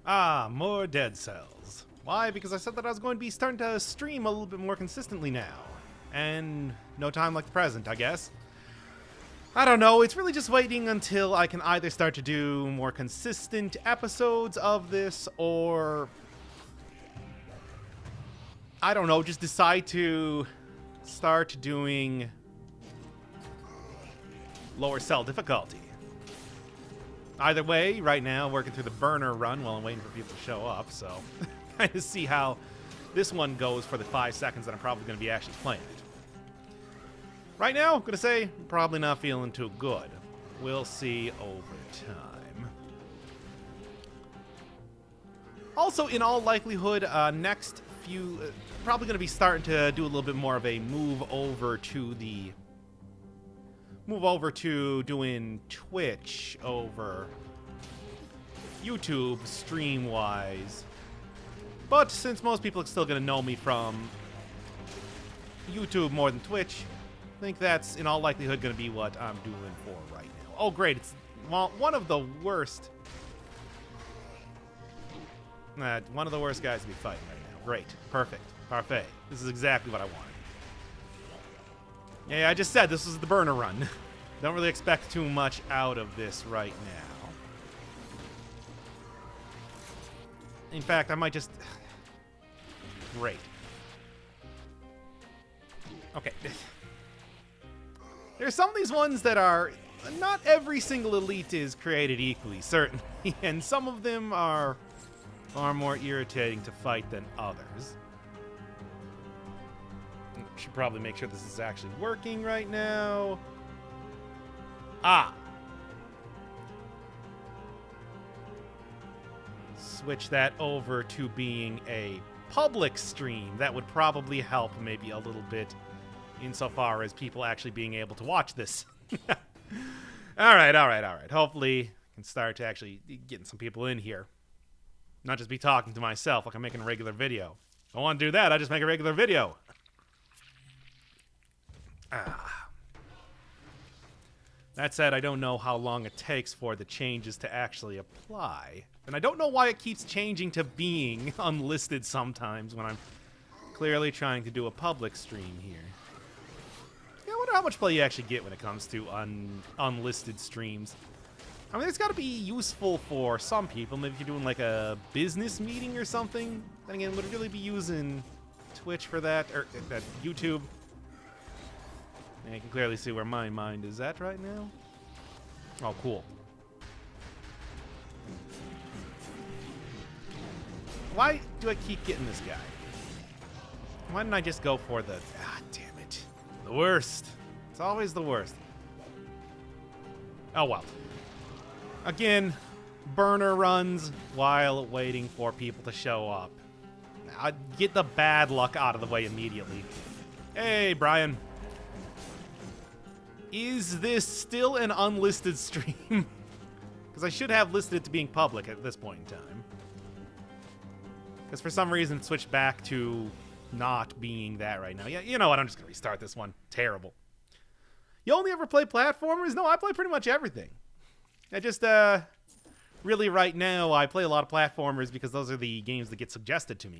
Ah, more Dead Cells. Why? Because I said that I was going to be starting to stream a little bit more consistently now. And no time like the present, I guess. I don't know, it's really just waiting until I can either start to do more consistent episodes of this, or I don't know, just decide to start doing lower cell difficulty. Either way, right now, working through the burner run while I'm waiting for people to show up, so kind of see how this one goes for the 5 seconds that I'm probably going to be actually playing it. Right now, I'm going to say, probably not feeling too good. We'll see over time. Also, in all likelihood, next few, probably going to be starting to do a little bit more of a move over to doing Twitch over YouTube stream-wise. But since most people are still going to know me from YouTube more than Twitch, I think that's in all likelihood going to be what I'm doing for right now. Oh, great. It's one of the worst. One of the worst guys to be fighting right now. Great. Perfect. Parfait. This is exactly what I wanted. Yeah, I just said this is the burner run. Don't really expect too much out of this right now. In fact, I might just... Great. Okay. There's some of these ones that are... Not every single elite is created equally, certainly. And some of them are far more irritating to fight than others. Should probably make sure this is actually working right now. Ah. Switch that over to being a public stream. That would probably help maybe a little bit insofar as people actually being able to watch this. All right. Hopefully I can start to actually getting some people in here. Not just be talking to myself like I'm making a regular video. If I want to do that, I just make a regular video. That said, I don't know how long it takes for the changes to actually apply. And I don't know why it keeps changing to being unlisted sometimes when I'm clearly trying to do a public stream here. Yeah, I wonder how much play you actually get when it comes to unlisted streams. I mean, it's got to be useful for some people. Maybe if you're doing like a business meeting or something. Then again, would it really be using Twitch for that? Or YouTube? I can clearly see where my mind is at right now. Oh, cool. Why do I keep getting this guy? Why didn't I just go for the... Ah, damn it. The worst. It's always the worst. Oh, well. Again, burner runs while waiting for people to show up. I'd get the bad luck out of the way immediately. Hey, Brian. Is this still an unlisted stream? Because I should have listed it to being public at this point in time. Because for some reason it switched back to not being that right now. Yeah, you know what? I'm just going to restart this one. Terrible. You only ever play platformers? No, I play pretty much everything. I just, really right now I play a lot of platformers because those are the games that get suggested to me.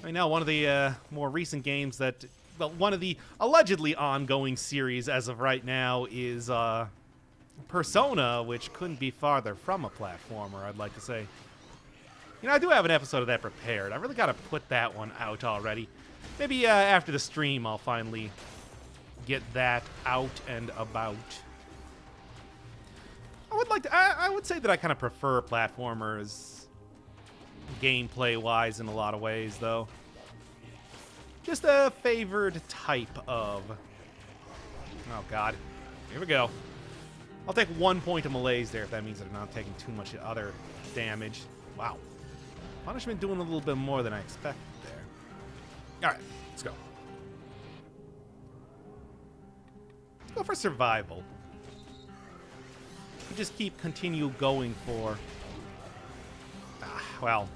Right now, one of the more recent games that... Well, one of the allegedly ongoing series as of right now is Persona, which couldn't be farther from a platformer, I'd like to say. You know, I do have an episode of that prepared. I really got to put that one out already. Maybe after the stream I'll finally get that out and about. I would say that I kind of prefer platformers gameplay-wise in a lot of ways, though. Just a favored type of... Oh, God. Here we go. I'll take 1 point of malaise there if that means that I'm not taking too much other damage. Wow. Punishment doing a little bit more than I expected there. All right, let's go. Let's go for survival. We just continue going for... well...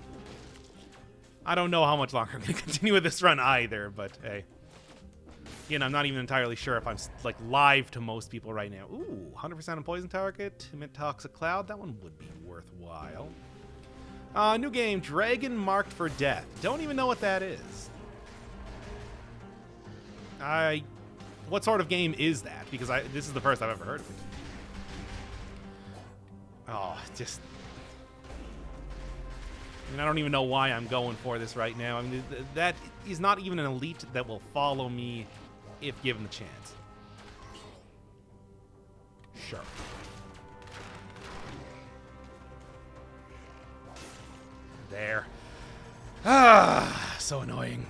I don't know how much longer I'm going to continue with this run either, but hey. Again, I'm not even entirely sure if I'm, like, live to most people right now. Ooh, 100% on poison target, emit toxic cloud. That one would be worthwhile. New game, Dragon Marked for Death. Don't even know what that is. What sort of game is that? Because this is the first I've ever heard of it. Oh, just... I mean, I don't even know why I'm going for this right now. I mean, that is not even an elite that will follow me if given the chance. Sure. There. Ah, so annoying.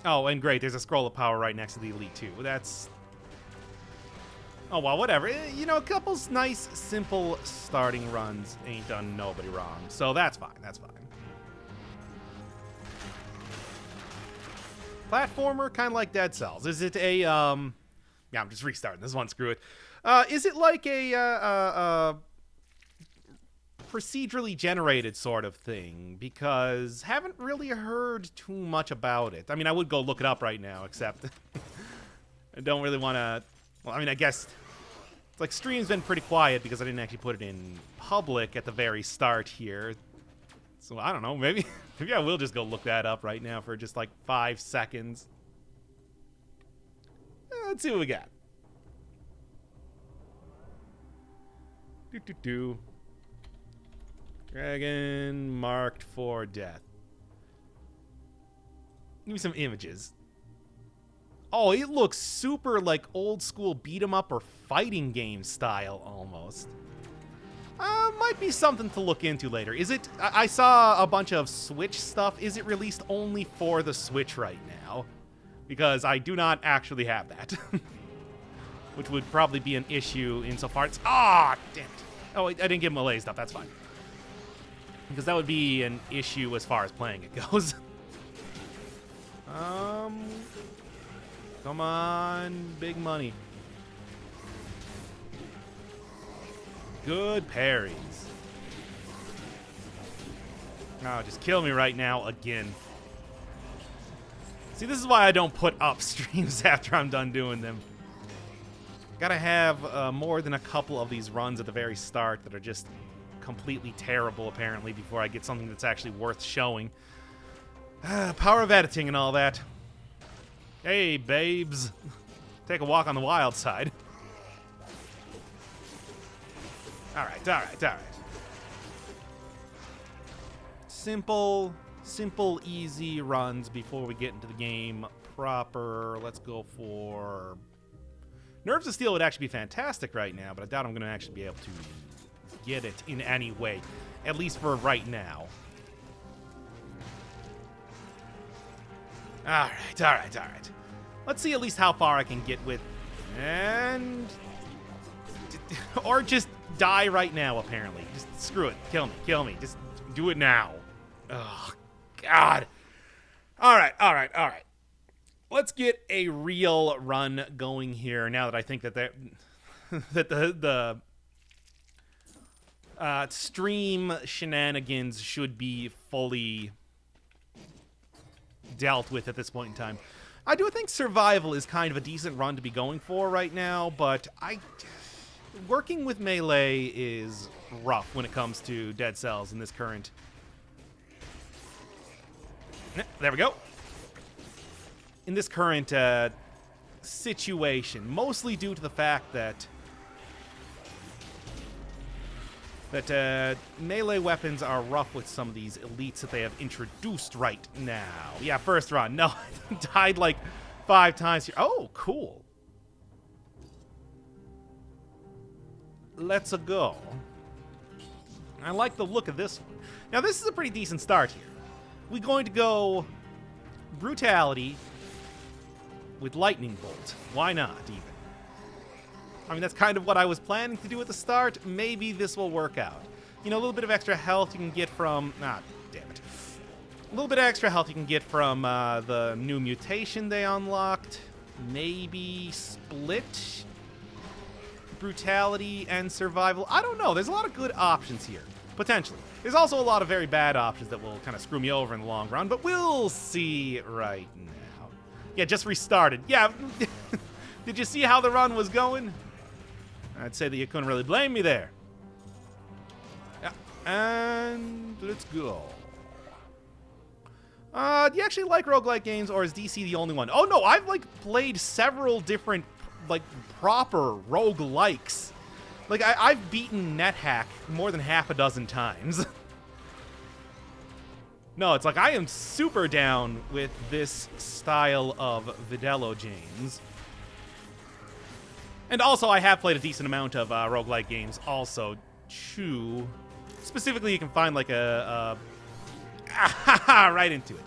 Oh, and great, there's a scroll of power right next to the elite, too. That's... Oh, well, whatever. You know, a couple's nice, simple starting runs ain't done nobody wrong. So that's fine, that's fine. Platformer, kind of like Dead Cells. Is it a, Yeah, I'm just restarting this one, screw it. Is it like a procedurally generated sort of thing? Because haven't really heard too much about it. I mean, I would go look it up right now, except I don't really want to... Well, I mean, I guess... It's like, stream's been pretty quiet because I didn't actually put it in public at the very start here. So, I don't know, maybe I will just go look that up right now for just, like, 5 seconds. Let's see what we got. Dragon Marked for Death. Give me some images. Oh, it looks super like old school beat 'em up or fighting game style almost. Might be something to look into later. Is it? I saw a bunch of Switch stuff. Is it released only for the Switch right now? Because I do not actually have that. Which would probably be an issue insofar as... Ah, damn it. Oh, I didn't give Malay stuff. That's fine. Because that would be an issue as far as playing it goes. Come on, big money. Good parries. Oh, just kill me right now again. See, this is why I don't put up streams after I'm done doing them. Gotta have more than a couple of these runs at the very start that are just completely terrible, apparently, before I get something that's actually worth showing. Power of editing and all that. Hey, babes. Take a walk on the wild side. Alright, alright, alright. Simple, easy runs before we get into the game proper. Let's go for... Nerves of Steel would actually be fantastic right now, but I doubt I'm going to actually be able to get it in any way. At least for right now. Alright, alright, alright. Let's see at least how far I can get with... And... Or just die right now, apparently. Just screw it. Kill me. Kill me. Just do it now. Oh, God. Alright, alright, alright. Let's get a real run going here now that I think that the stream shenanigans should be fully dealt with at this point in time. I do think survival is kind of a decent run to be going for right now, but working with melee is rough when it comes to Dead Cells in this current... There we go. In this current situation, mostly due to the fact that melee weapons are rough with some of these elites that they have introduced right now. Yeah, first run. No, I died like 5 times here. Oh, cool. Let's go. I like the look of this one. Now, this is a pretty decent start here. We're going to go brutality with lightning bolt. Why not, even? I mean, that's kind of what I was planning to do at the start. Maybe this will work out. You know, a little bit of extra health you can get from... Ah, damn it. A little bit of extra health you can get from the new mutation they unlocked. Maybe split brutality and survival. I don't know. There's a lot of good options here, potentially. There's also a lot of very bad options that will kind of screw me over in the long run, but we'll see right now. Yeah, just restarted. Yeah, did you see how the run was going? I'd say that you couldn't really blame me there. And let's go. Do you actually like roguelike games, or is DC the only one? Oh no, I've like played several different like proper roguelikes. Like I've beaten NetHack more than half a dozen times. No, it's like I am super down with this style of Vidello James. And also, I have played a decent amount of roguelike games also, too. Specifically, you can find like right into it.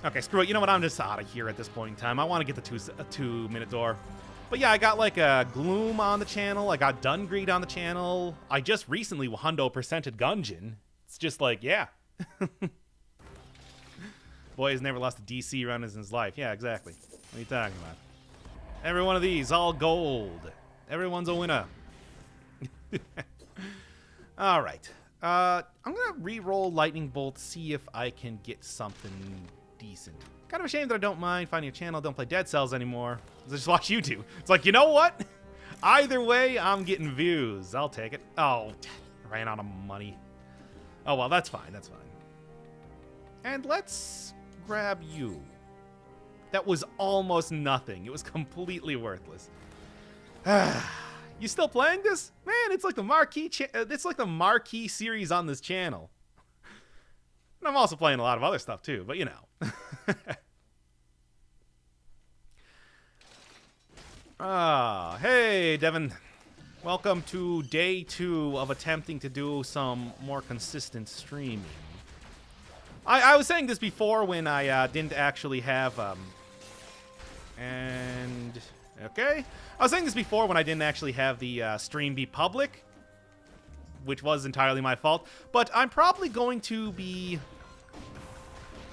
Okay, screw it. You know what? I'm just out of here at this point in time. I want to get the two-minute door. But yeah, I got like a Gloom on the channel. I got Dungreed on the channel. I just recently 100%ed Gungeon. It's just like, yeah. Boy has never lost a DC run in his life. Yeah, exactly. What are you talking about? Every one of these, all gold. Everyone's a winner. All right. I'm going to re-roll Lightning Bolt, see if I can get something decent. Kind of a shame that I don't mind finding a channel, don't play Dead Cells anymore. I just watch you two. It's like, you know what? Either way, I'm getting views. I'll take it. Oh, ran out of money. Oh, well, that's fine. That's fine. And let's grab you. That was almost nothing. It was completely worthless. You still playing this? Man, it's like the marquee series on this channel. And I'm also playing a lot of other stuff too, but you know. Hey, Devin. Welcome to day 2 of attempting to do some more consistent streaming. I was saying this before when I didn't actually have, okay. I was saying this before when I didn't actually have the stream be public, which was entirely my fault. But I'm probably going to be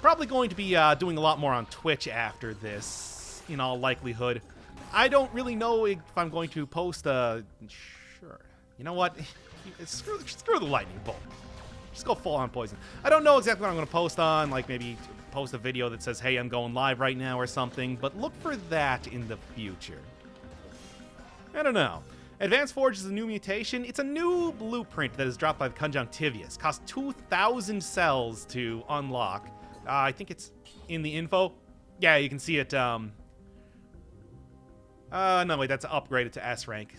doing a lot more on Twitch after this, in all likelihood. I don't really know if I'm going to post a... Sure. You know what? Screw the lightning bolt. Just go full on poison. I don't know exactly what I'm going to post on, like maybe post a video that says, hey, I'm going live right now or something, but look for that in the future. I don't know. Advanced Forge is a new mutation. It's a new blueprint that is dropped by the Conjunctivius. Costs 2,000 cells to unlock. I think it's in the info. Yeah, you can see it. No, wait, that's upgraded to S rank.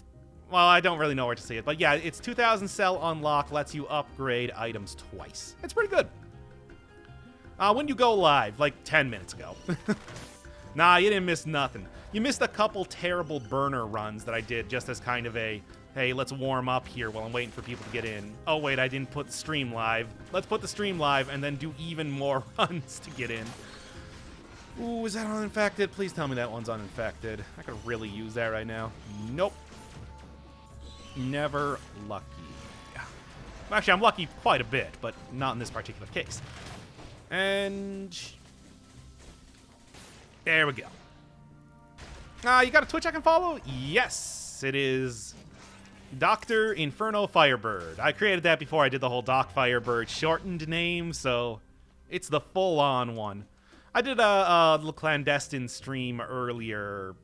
Well, I don't really know where to see it, but yeah, it's 2,000 cell unlock, lets you upgrade items twice. It's pretty good. When you go live, like 10 minutes ago. Nah, you didn't miss nothing. You missed a couple terrible burner runs that I did just as kind of a, hey, let's warm up here while I'm waiting for people to get in. Oh, wait, I didn't put the stream live. Let's put the stream live and then do even more runs to get in. Ooh, is that uninfected? Please tell me that one's uninfected. I could really use that right now. Nope. Never lucky. Actually, I'm lucky quite a bit, but not in this particular case. And... there we go. You got a Twitch I can follow? Yes, it is Doctor Inferno Firebird. I created that before I did the whole Doc Firebird shortened name, so it's the full-on one. I did a little clandestine stream earlier,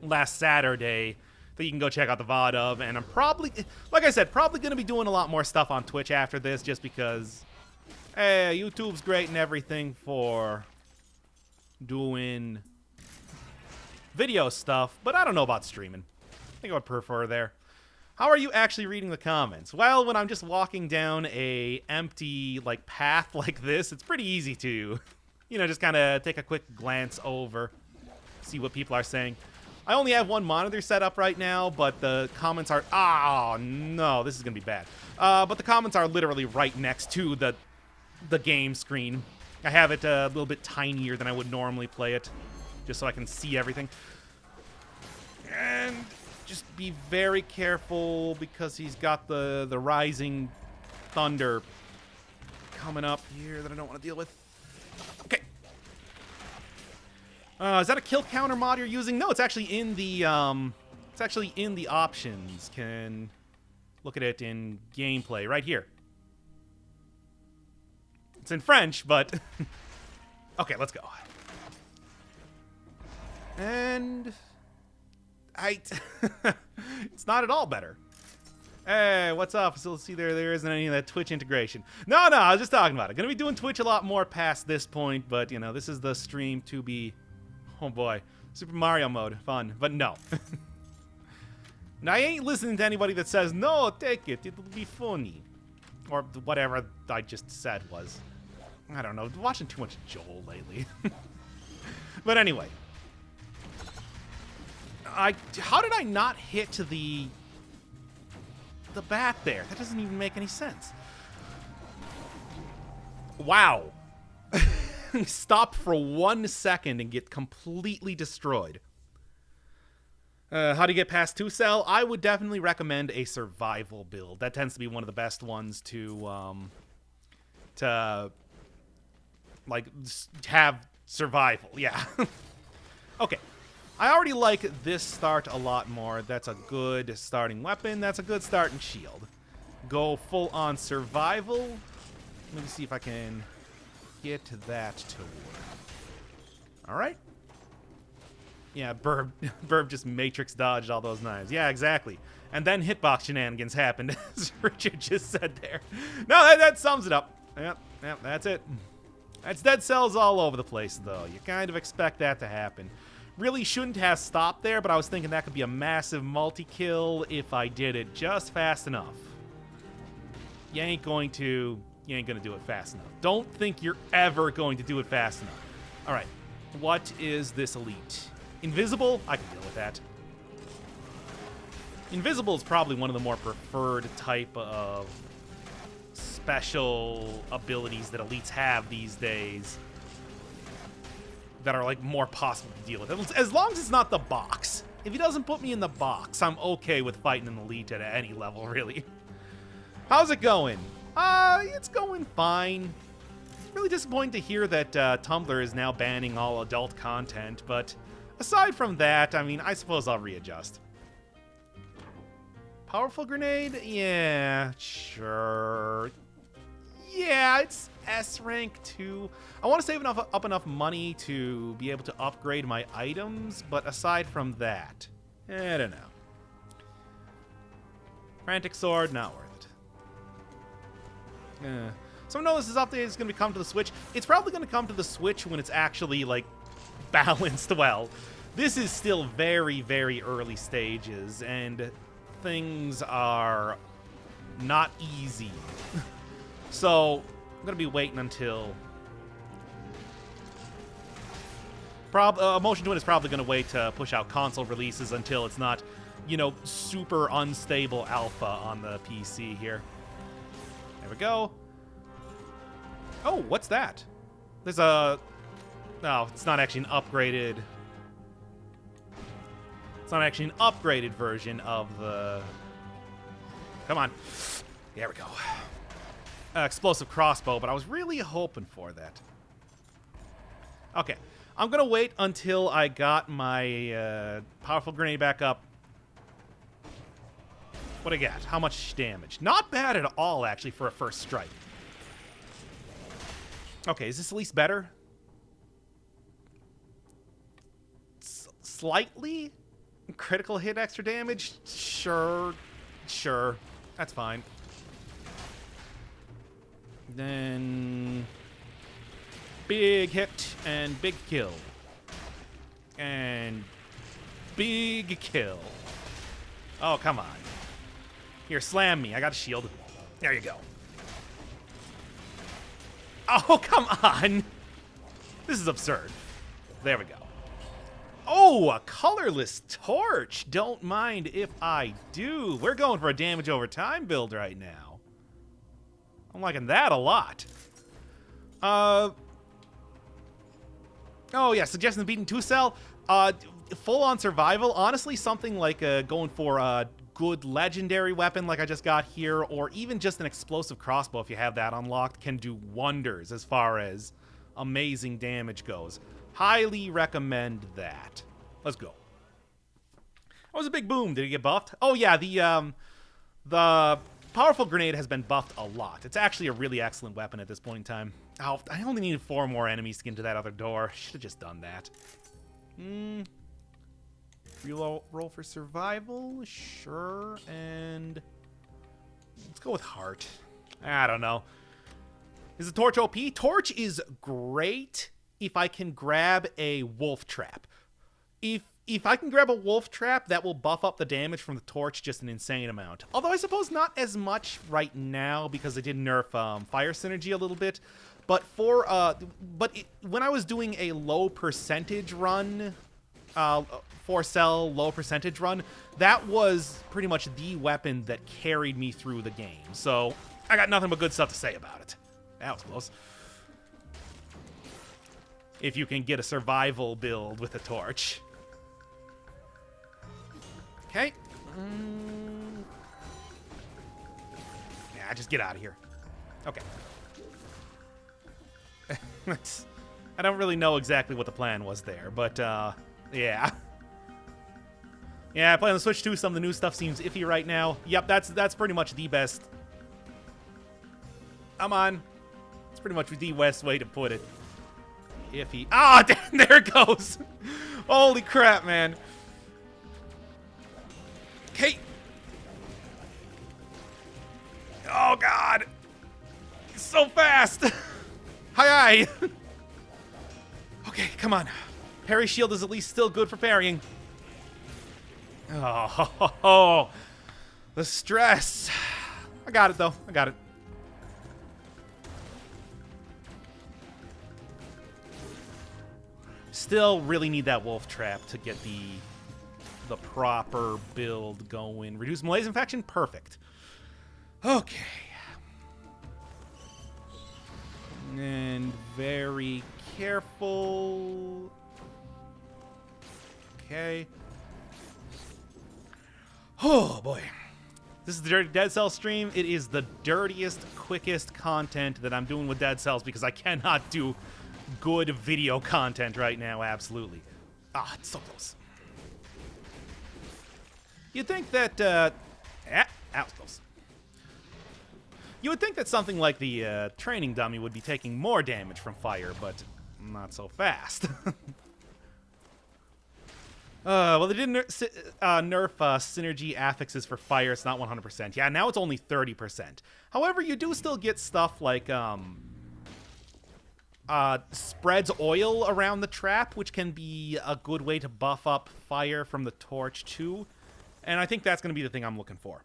last Saturday that you can go check out the VOD of, and I'm probably, like I said, probably going to be doing a lot more stuff on Twitch after this, just because, hey, YouTube's great and everything for doing video stuff, but I don't know about streaming. I think I would prefer there. How are you actually reading the comments? Well, when I'm just walking down a empty, like, path like this, it's pretty easy to, you know, just kind of take a quick glance over, see what people are saying. I only have one monitor set up right now, but the comments are... oh, no, this is going to be bad. But the comments are literally right next to the game screen. I have it a little bit tinier than I would normally play it, just so I can see everything. And just be very careful, because he's got the rising thunder coming up here that I don't want to deal with. Okay. Is that a kill counter mod you're using? No, it's actually in the options. Can look at it in gameplay right here. It's in French, but okay, let's go. And It's not at all better. Hey, what's up? So let's see, there isn't any of that Twitch integration. No, I was just talking about it. Gonna be doing Twitch a lot more past this point, but, you know, this is the stream to be... Oh, boy. Super Mario mode. Fun. But no. Now, I ain't listening to anybody that says, no, take it. It'll be funny. Or whatever I just said was. I don't know. Watching too much Joel lately. But anyway. How did I not hit the bat there? That doesn't even make any sense. Wow. Stop for 1 second and get completely destroyed. How to get past 2-cell? I would definitely recommend a survival build. That tends to be one of the best ones to like, have survival. Yeah. Okay. I already like this start a lot more. That's a good starting weapon. That's a good starting shield. Go full-on survival. Let me see if I can get that to work. All right. Yeah, Burb just matrix dodged all those knives. Yeah, exactly. And then hitbox shenanigans happened, as Richard just said there. No, that sums it up. Yep, that's it. That's dead cells all over the place, though. You kind of expect that to happen. Really shouldn't have stopped there, but I was thinking that could be a massive multi-kill if I did it just fast enough. You ain't going to do it fast enough. Don't think you're ever going to do it fast enough. All right, what is this elite? Invisible? I can deal with that. Invisible is probably one of the more preferred type of special abilities that elites have these days that are, like, more possible to deal with. As long as it's not the box. If he doesn't put me in the box, I'm okay with fighting an elite at any level, really. How's it going? It's going fine. It's really disappointing to hear that Tumblr is now banning all adult content, but aside from that, I mean, I suppose I'll readjust. Powerful grenade? Yeah, sure. Yeah, it's S rank too. I want to save up enough money to be able to upgrade my items, but aside from that, I don't know. Frantic sword, not worth it. So no, this update is going to come to the Switch. It's probably going to come to the Switch when it's actually, like, balanced well. This is still very, very early stages, and things are not easy. So I'm going to be waiting until... Motion Twin is probably going to wait to push out console releases until it's not, you know, super unstable alpha on the PC here. There we go. Oh, what's that? There's a... No, it's not actually an upgraded... It's not actually an upgraded version of the... Come on. There we go. Explosive crossbow, but I was really hoping for that. Okay. I'm going to wait until I got my powerful grenade back up. What I got? How much damage? Not bad at all, actually, for a first strike. Okay, is this at least better? Slightly? Critical hit extra damage? Sure. That's fine. Then... big hit and big kill. And... big kill. Oh, come on. Here, slam me. I got a shield. There you go. Oh, come on. This is absurd. There we go. Oh, a colorless torch. Don't mind if I do. We're going for a damage over time build right now. I'm liking that a lot. Oh, yeah, suggesting beating 2-cell. Full-on survival. Honestly, something like going for a good legendary weapon like I just got here, or even just an explosive crossbow if you have that unlocked, can do wonders as far as amazing damage goes. Highly recommend that. Let's go. That was a big boom. Did it get buffed? Oh, yeah, the powerful grenade has been buffed a lot. It's actually a really excellent weapon at this point in time. Oh, I only needed 4 more enemies to get into that other door. Should have just done that. Roll for survival, sure, and let's go with heart. I don't know. Is the torch OP? Torch is great if I can grab a wolf trap. If I can grab a wolf trap, that will buff up the damage from the torch just an insane amount. Although I suppose not as much right now because I did nerf fire synergy a little bit. But when I was doing a low percentage run, 4-cell low percentage run, that was pretty much the weapon that carried me through the game. So I got nothing but good stuff to say about it. That was close. If you can get a survival build with a torch. Okay. Yeah, just get out of here. Okay. I don't really know exactly what the plan was there, but, yeah. Yeah, I plan to switch to some of the new stuff seems iffy right now. Yep, that's pretty much the best. Come on. It's pretty much the best way to put it. Iffy. Ah, there it goes. Holy crap, man. Okay. Oh, God. He's so fast. Hi. Okay, come on. Parry shield is at least still good for parrying. Oh, the stress. I got it, though. I got it. Still really need that wolf trap to get the proper build going. Reduce malaise infection? Perfect. Okay. And very careful. Okay. Oh, boy. This is the Dirty Dead Cells stream. It is the dirtiest, quickest content that I'm doing with Dead Cells because I cannot do good video content right now, absolutely. Ah, it's so close. You'd think that, that was close. You would think that something like the training dummy would be taking more damage from fire, but not so fast. Well, they did nerf synergy affixes for fire. It's not 100%. Yeah, now it's only 30%. However, you do still get stuff like, spreads oil around the trap, which can be a good way to buff up fire from the torch, too. And I think that's going to be the thing I'm looking for.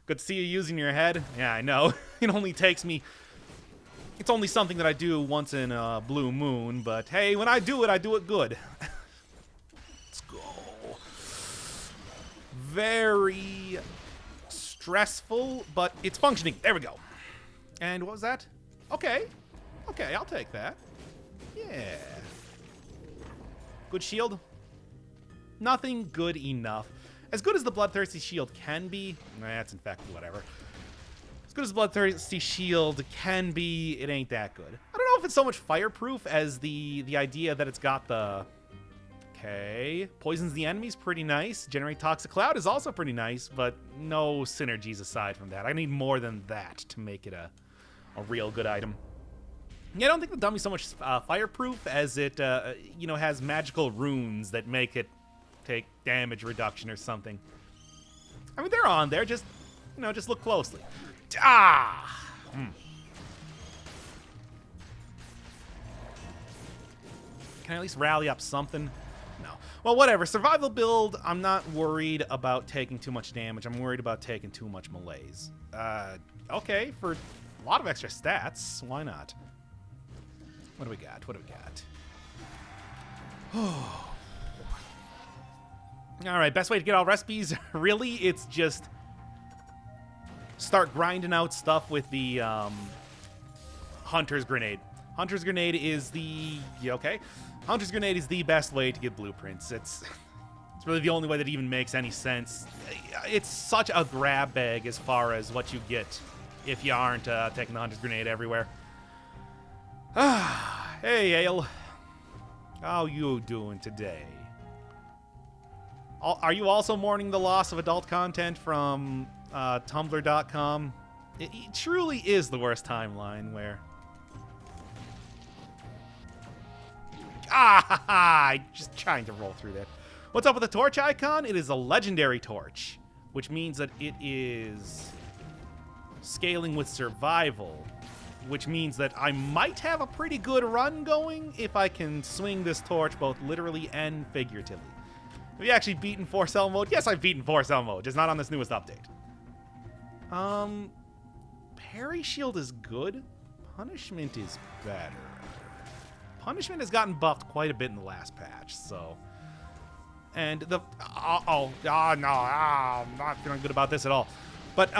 Good to see you using your head. Yeah, I know. It only takes me... It's only something that I do once in a blue moon, but hey, when I do it good. Let's go. Very stressful, but it's functioning. There we go. And what was that? Okay. Okay, I'll take that. Yeah. Good shield. Nothing good enough. As good as the Bloodthirsty Shield can be, that's in fact whatever. As good as the Bloodthirsty Shield can be, it ain't that good. I don't know if it's so much fireproof as the idea that it's got the... Okay. Poisons the enemies, pretty nice. Generate Toxic Cloud is also pretty nice, but no synergies aside from that. I need more than that to make it a real good item. Yeah, I don't think the dummy's so much fireproof as it, you know, has magical runes that make it take damage reduction or something. I mean, they're on there. Just, you know, just look closely. Ah! Can I at least rally up something? No. Well, whatever. Survival build, I'm not worried about taking too much damage. I'm worried about taking too much malaise. Okay, for a lot of extra stats, why not? What do we got? What do we got? Oh. All right, best way to get all recipes, really, it's just start grinding out stuff with the Hunter's Grenade. Hunter's Grenade is the... Okay. Hunter's Grenade is the best way to get blueprints. It's really the only way that even makes any sense. It's such a grab bag as far as what you get if you aren't taking the Hunter's Grenade everywhere. Hey, Ale. How you doing today? Are you also mourning the loss of adult content from Tumblr.com? It truly is the worst timeline where... Ah, just trying to roll through that. What's up with the torch icon? It is a legendary torch, which means that it is scaling with survival, which means that I might have a pretty good run going if I can swing this torch both literally and figuratively. Have you actually beaten 4-cell mode? Yes, I've beaten 4-cell mode, just not on this newest update. Parry shield is good. Punishment is better. Punishment has gotten buffed quite a bit in the last patch, so... And the... no, I'm not feeling good about this at all. But,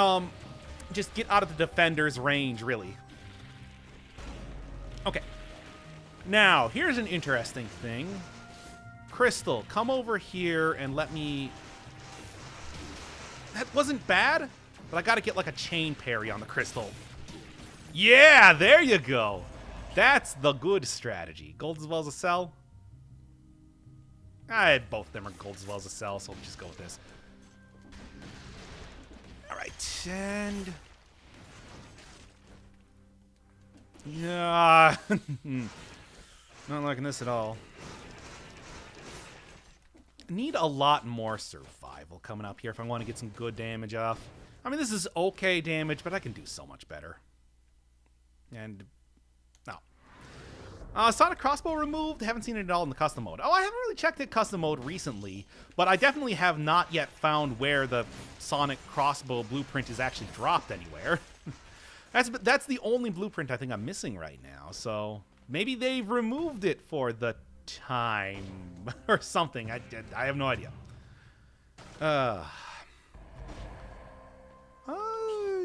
just get out of the defender's range, really. Okay. Now, here's an interesting thing. Crystal, come over here and let me... That wasn't bad, but I gotta get like a chain parry on the Crystal. Yeah, there you go. That's the good strategy. Gold as well as a cell. Both of them are gold as well as a cell, so we'll just go with this. All right, and... Yeah, not liking this at all. Need a lot more survival coming up here if I want to get some good damage off. I mean, this is okay damage, but I can do so much better. And, no. Sonic Crossbow removed. Haven't seen it at all in the custom mode. Oh, I haven't really checked it custom mode recently, but I definitely have not yet found where the Sonic Crossbow blueprint is actually dropped anywhere. That's the only blueprint I think I'm missing right now, so maybe they've removed it for the time or something. I have no idea.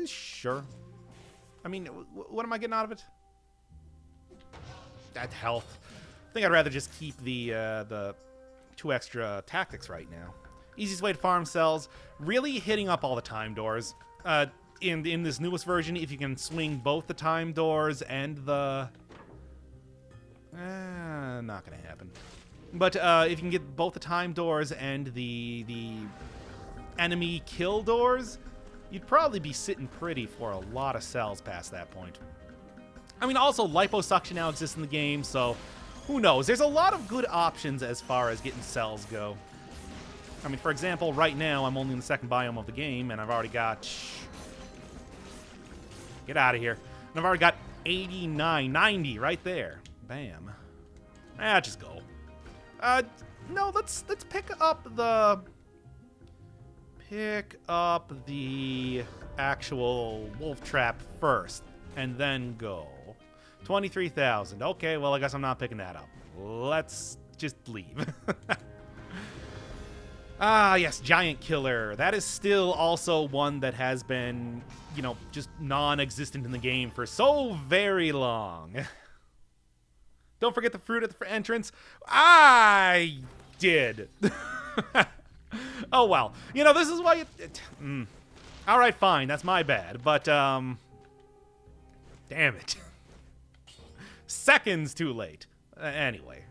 Sure. I mean, what am I getting out of it? That health. I think I'd rather just keep the 2 extra tactics right now. Easiest way to farm cells, really hitting up all the time doors. In this newest version, if you can swing both the time doors and the... not gonna happen. But if you can get both the time doors and the enemy kill doors, you'd probably be sitting pretty for a lot of cells past that point. I mean, also, liposuction now exists in the game, so who knows? There's a lot of good options as far as getting cells go. I mean, for example, right now, I'm only in the second biome of the game, and I've already got... Get out of here. And I've already got 89, 90 right there. Bam. Just go. No, let's pick up the actual wolf trap first, and then go. 23,000. Okay, well, I guess I'm not picking that up. Let's just leave. Yes, Giant Killer. That is still also one that has been, you know, just non-existent in the game for so very long. Don't forget the fruit at the entrance. I did. Oh, well. You know, this is why you... All right, fine. That's my bad. But, damn it. Seconds too late. Anyway.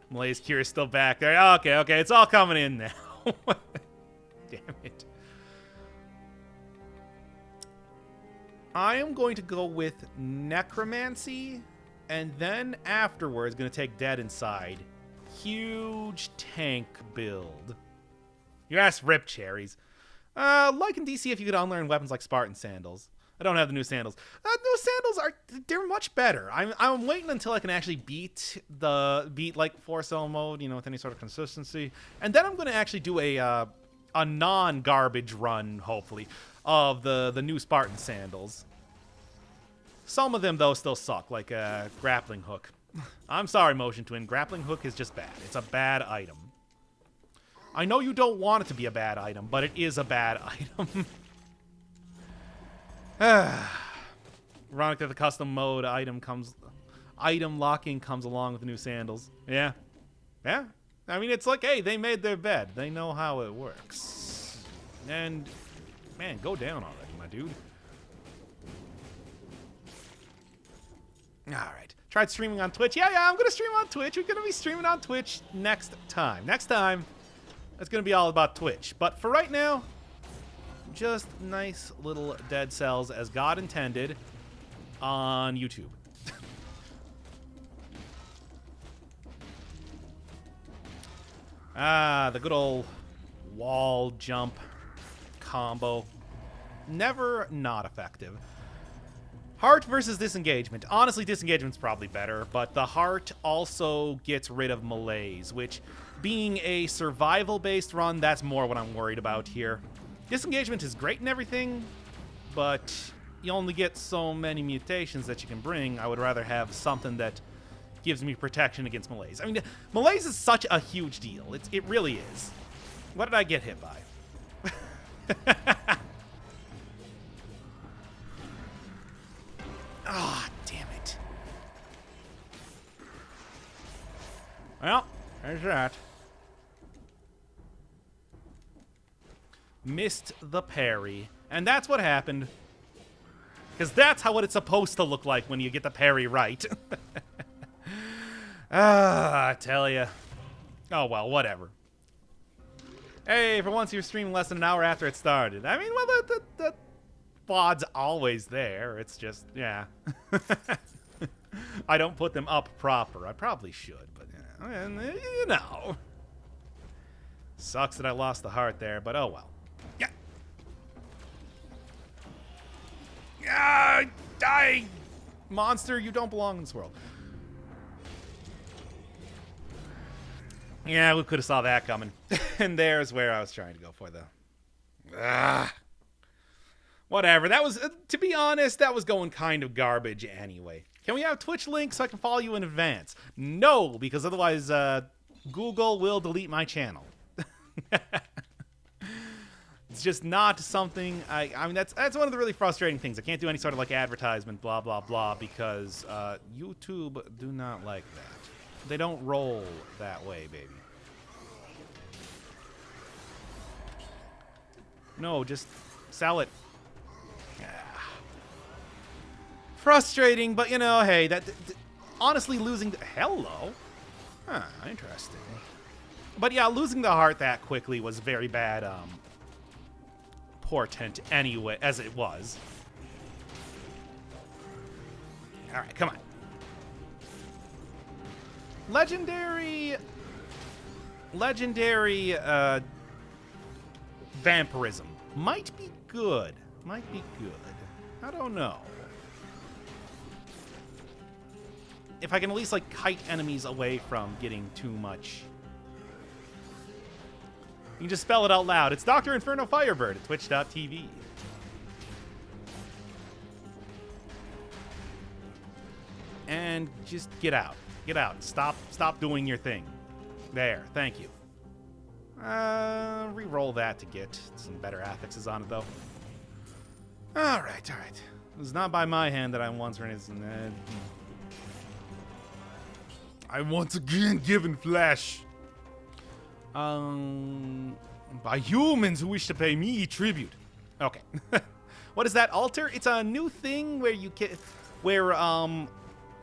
Malaise Cure is still back there. Okay. It's all coming in now. Damn it. I am going to go with Necromancy, and then afterwards going to take Dead Inside. Huge tank build. You asked Rip Cherries. Like in DC if you could unlearn weapons like Spartan Sandals. I don't have the new sandals. New sandals they're much better. I'm waiting until I can actually beat like 4-cell mode, you know, with any sort of consistency. And then I'm going to actually do a non-garbage run, hopefully, of the new Spartan Sandals. Some of them, though, still suck, like Grappling Hook. I'm sorry, Motion Twin. Grappling Hook is just bad. It's a bad item. I know you don't want it to be a bad item, but it is a bad item. Ironic that the custom mode item locking comes along with the new sandals. Yeah. I mean, it's like, hey, they made their bed. They know how it works. And, man, go down already, my dude. All right. Tried streaming on Twitch. Yeah, I'm going to stream on Twitch. We're going to be streaming on Twitch next time. Next time, it's going to be all about Twitch. But for right now, just nice little dead cells as God intended on YouTube. Ah, the good old wall jump combo. Never not effective. Heart versus disengagement. Honestly, disengagement's probably better, but the heart also gets rid of malaise, which, being a survival-based run, that's more what I'm worried about here. Disengagement is great and everything, but you only get so many mutations that you can bring. I would rather have something that gives me protection against malaise. I mean, malaise is such a huge deal. It really is. What did I get hit by? Ah, damn it. Well, there's that. Missed the parry. And that's what happened. Because that's how it's supposed to look like when you get the parry right. I tell ya. Oh, well, whatever. Hey, for once you're streaming less than an hour after it started. I mean, well, the VOD's always there. It's just, yeah. I don't put them up proper. I probably should, but, you know. Sucks that I lost the heart there, but oh well. Yeah. Ah, die! Monster, you don't belong in this world. Yeah, we could have saw that coming. And there's where I was trying to go for the... Whatever. That was, to be honest, that was going kind of garbage anyway. Can we have Twitch links so I can follow you in advance? No, because otherwise Google will delete my channel. It's just not something... I mean, that's one of the really frustrating things. I can't do any sort of like advertisement, blah, blah, blah, because YouTube do not like that. They don't roll that way, baby. No, just sell it. Yeah. Frustrating, but you know, hey, honestly, losing the... Hello? Huh, interesting. But yeah, losing the heart that quickly was very bad portent anyway, as it was. Alright, come on. Legendary vampirism might be good. Might be good. I don't know. If I can at least like kite enemies away from getting too much. You can just spell it out loud. It's Doctor Inferno Firebird at twitch.tv. And just get out. Get out. Stop doing your thing. There. Thank you. Re-roll that to get some better affixes on it, though. Alright, alright. It was not by my hand that I once ran his... I once again given flesh. By humans who wish to pay me tribute. Okay. What is that altar? It's a new thing where you can... Where,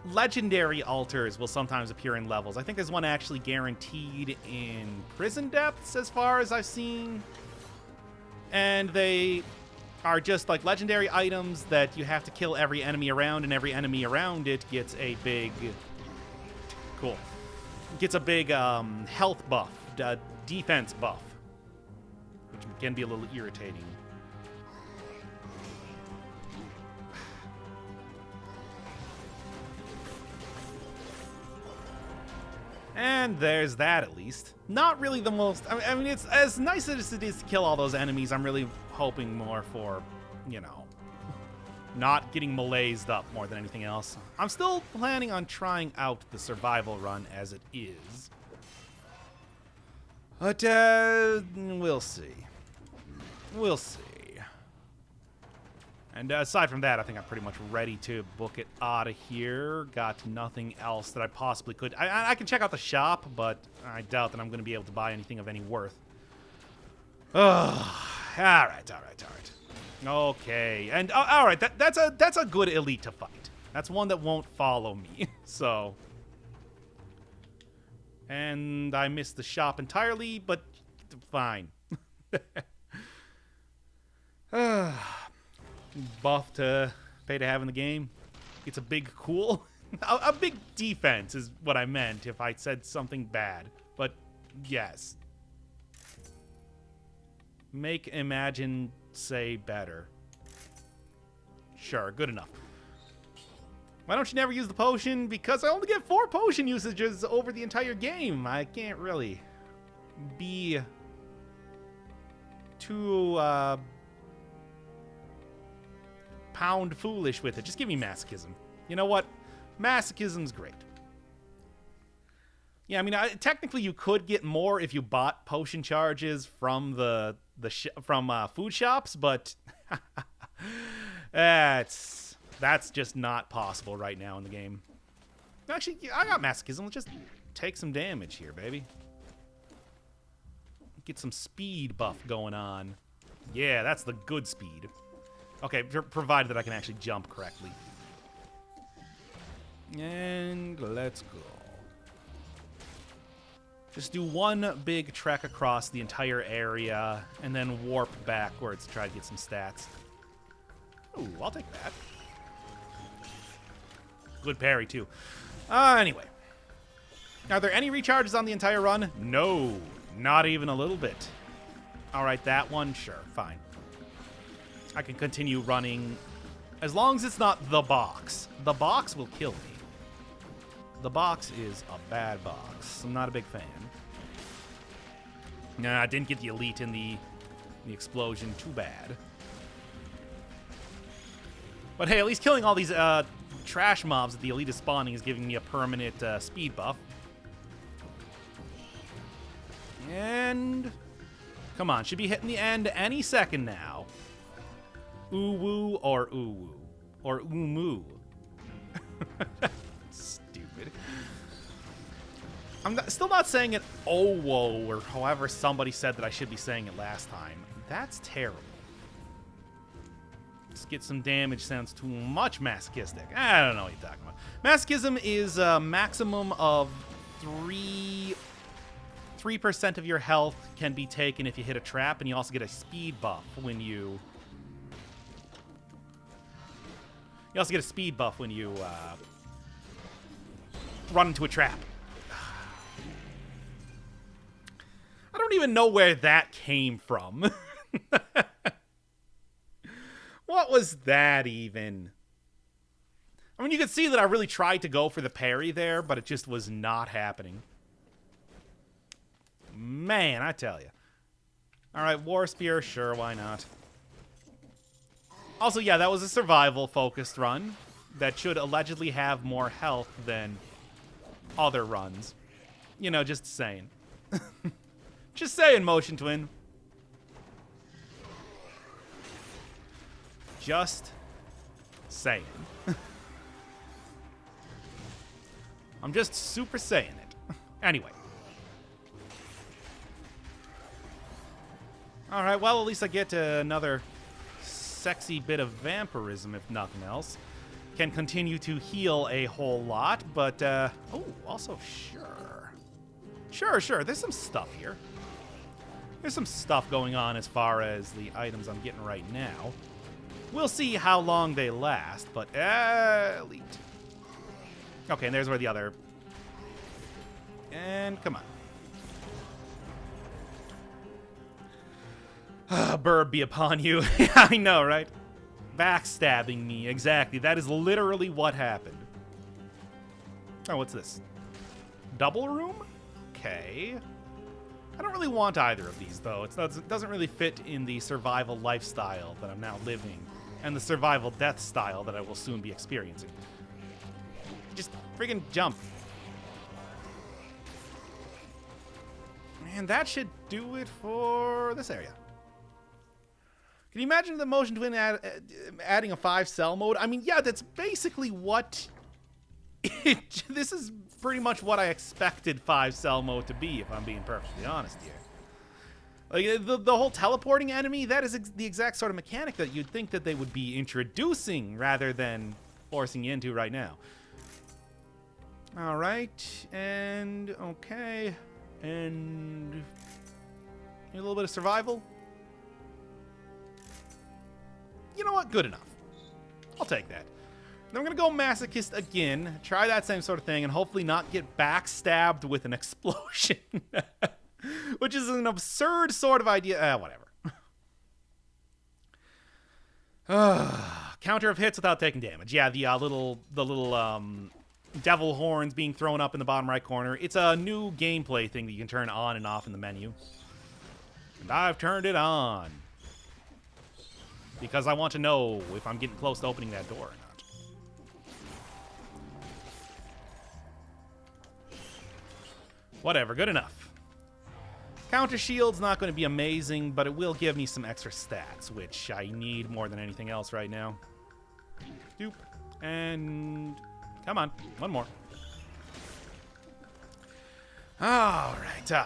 legendary altars will sometimes appear in levels. I think there's one actually guaranteed in prison depths, as far as I've seen. And they are just like legendary items that you have to kill every enemy around, and every enemy around it gets a big... Cool. Gets a big health buff, defense buff, which can be a little irritating. And there's that, at least. Not really the most... I mean, it's as nice as it is to kill all those enemies, I'm really hoping more for, you know, not getting malaised up more than anything else. I'm still planning on trying out the survival run as it is. But, we'll see. We'll see. And aside from that, I think I'm pretty much ready to book it out of here. Got nothing else that I possibly could. I can check out the shop, but I doubt that I'm going to be able to buy anything of any worth. All right. Okay, and all right, that's a good elite to fight. That's one that won't follow me. So, and I missed the shop entirely, but fine. Buff to pay to have in the game. It's a big cool. A big defense is what I meant if I said something bad. But Yes. Make, imagine, say better. Sure, good enough. Why don't you never use the potion? Because I only get 4 potion usages over the entire game. I can't really be too pound foolish with it. Just give me masochism. You know what? Masochism's great. Yeah, I mean, technically you could get more if you bought potion charges from from food shops, but that's just not possible right now in the game. Actually, I got masochism. Let's just take some damage here, baby. Get some speed buff going on. Yeah, that's the good speed. Okay, provided that I can actually jump correctly. And let's go. Just do one big trek across the entire area and then warp backwards to try to get some stats. Ooh, I'll take that. Good parry, too. Anyway. Are there any recharges on the entire run? No, not even a little bit. All right, that one, sure, fine. I can continue running as long as it's not the box. The box will kill me. The box is a bad box. I'm not a big fan. Nah, I didn't get the elite in the explosion. Too bad. But hey, at least killing all these trash mobs that the elite is spawning is giving me a permanent speed buff. And come on, should be hitting the end any second now. Ooh-woo or ooh-woo. Or ooh-moo. Stupid. I'm still not saying it oh-whoa, or however somebody said that I should be saying it last time. That's terrible. Just get some damage sounds too much masochistic. I don't know what you're talking about. Masochism is a maximum of 3% of your health can be taken if you hit a trap, and you also get a speed buff when you... You also get a speed buff when you run into a trap. I don't even know where that came from. What was that even? I mean, you could see that I really tried to go for the parry there, but it just was not happening. Man, I tell you. All right, War Spear, sure, why not? Also, yeah, that was a survival-focused run that should allegedly have more health than other runs. You know, just saying. Just saying, Motion Twin. Just saying. I'm just super saying it. Anyway. All right, well, at least I get another sexy bit of vampirism, if nothing else. Can continue to heal a whole lot, but, oh, also, sure. There's some stuff here. There's some stuff going on as far as the items I'm getting right now. We'll see how long they last, but, elite. Okay, and there's where the other... And, come on. Bird be upon you. I know, right? Backstabbing me, exactly. That is literally what happened. Oh, what's this? Double room? Okay. I don't really want either of these, though. It doesn't really fit in the survival lifestyle that I'm now living, and the survival death style that I will soon be experiencing. Just friggin' jump. Man, that should do it for this area. Can you imagine the Motion Twin adding a 5-cell mode? I mean, yeah, that's basically what... This is pretty much what I expected 5-cell mode to be, if I'm being perfectly honest here. Like, the whole teleporting enemy, that is the exact sort of mechanic that you'd think that they would be introducing rather than forcing you into right now. All right, and okay, and a little bit of survival. You know what? Good enough. I'll take that. Then I'm going to go masochist again, try that same sort of thing, and hopefully not get backstabbed with an explosion. Which is an absurd sort of idea. Whatever. Counter of hits without taking damage. Yeah, the little devil horns being thrown up in the bottom right corner. It's a new gameplay thing that you can turn on and off in the menu. And I've turned it on. Because I want to know if I'm getting close to opening that door or not. Whatever, good enough. Counter shield's not going to be amazing, but it will give me some extra stats, which I need more than anything else right now. Doop. And come on, one more. All right.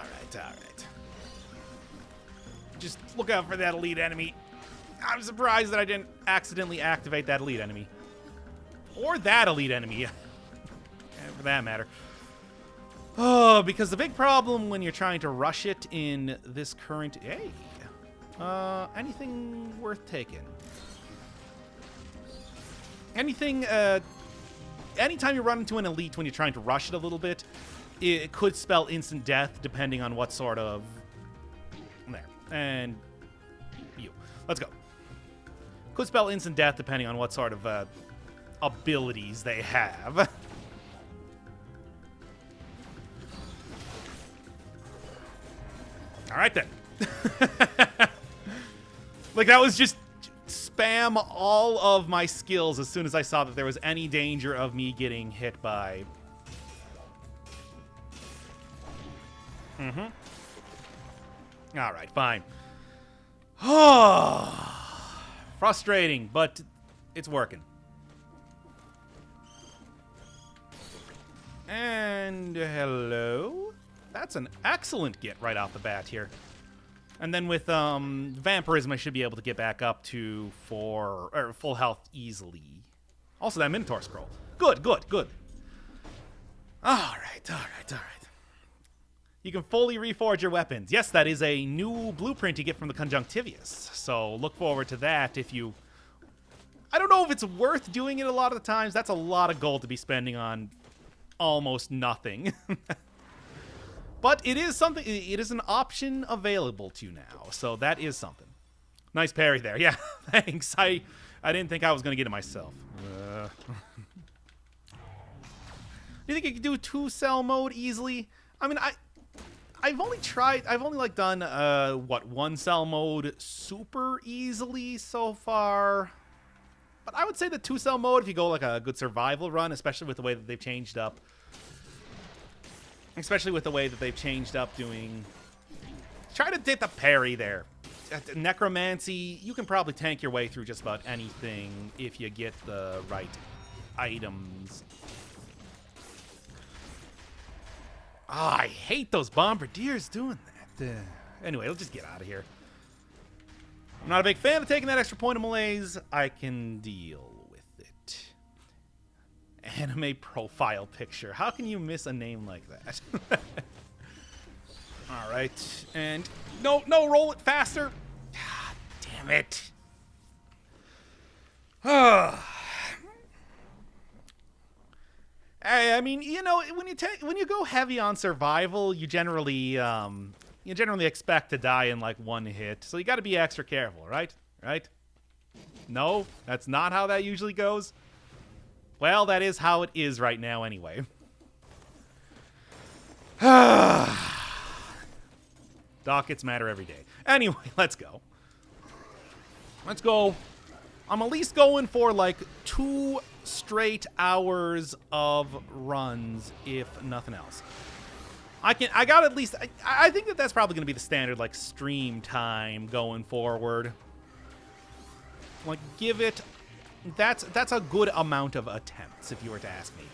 Just look out for that elite enemy. I'm surprised that I didn't accidentally activate that elite enemy. Or that elite enemy, for that matter. Oh, because the big problem when you're trying to rush it in this current... Hey, anything worth taking? Anything, anytime you run into an elite when you're trying to rush it a little bit, it could spell instant death depending on what sort of... There. And you. Let's go. Could spell instant death depending on what sort of abilities they have. All right, then. Like, that was just spam all of my skills as soon as I saw that there was any danger of me getting hit by... All right, fine. Frustrating, but it's working. And hello? That's an excellent get right off the bat here. And then with Vampirism, I should be able to get back up to full health easily. Also, that Minotaur scroll. Good. All right. You can fully reforge your weapons. Yes, that is a new blueprint you get from the Conjunctivius. So look forward to that if you... I don't know if it's worth doing it a lot of the times. That's a lot of gold to be spending on almost nothing. But it is something, it is an option available to you now. So that is something. Nice parry there. Yeah, thanks. I didn't think I was going to get it myself. Do you think you could do 2-cell mode easily? I mean, I've only done, 1-cell mode super easily so far. But I would say the 2-cell mode, if you go like a good survival run, especially with the way that they've changed up. Doing... Try to get the parry there. Necromancy, you can probably tank your way through just about anything if you get the right items. I hate those bombardiers doing that. Anyway, let's just get out of here. I'm not a big fan of taking that extra point of malaise. I can deal with it. Anime profile picture. How can you miss a name like that? All right. And no, roll it faster. God damn it. I mean, you know, when you go heavy on survival, you generally expect to die in like one hit. So you got to be extra careful, right? Right? No, that's not how that usually goes. Well, that is how it is right now anyway. Dockets matter every day. Anyway, let's go. I'm at least going for like 2 straight hours of runs, if nothing else. I got at least... I think that's probably going to be the standard, like, stream time going forward. Like, give it... That's a good amount of attempts, if you were to ask me.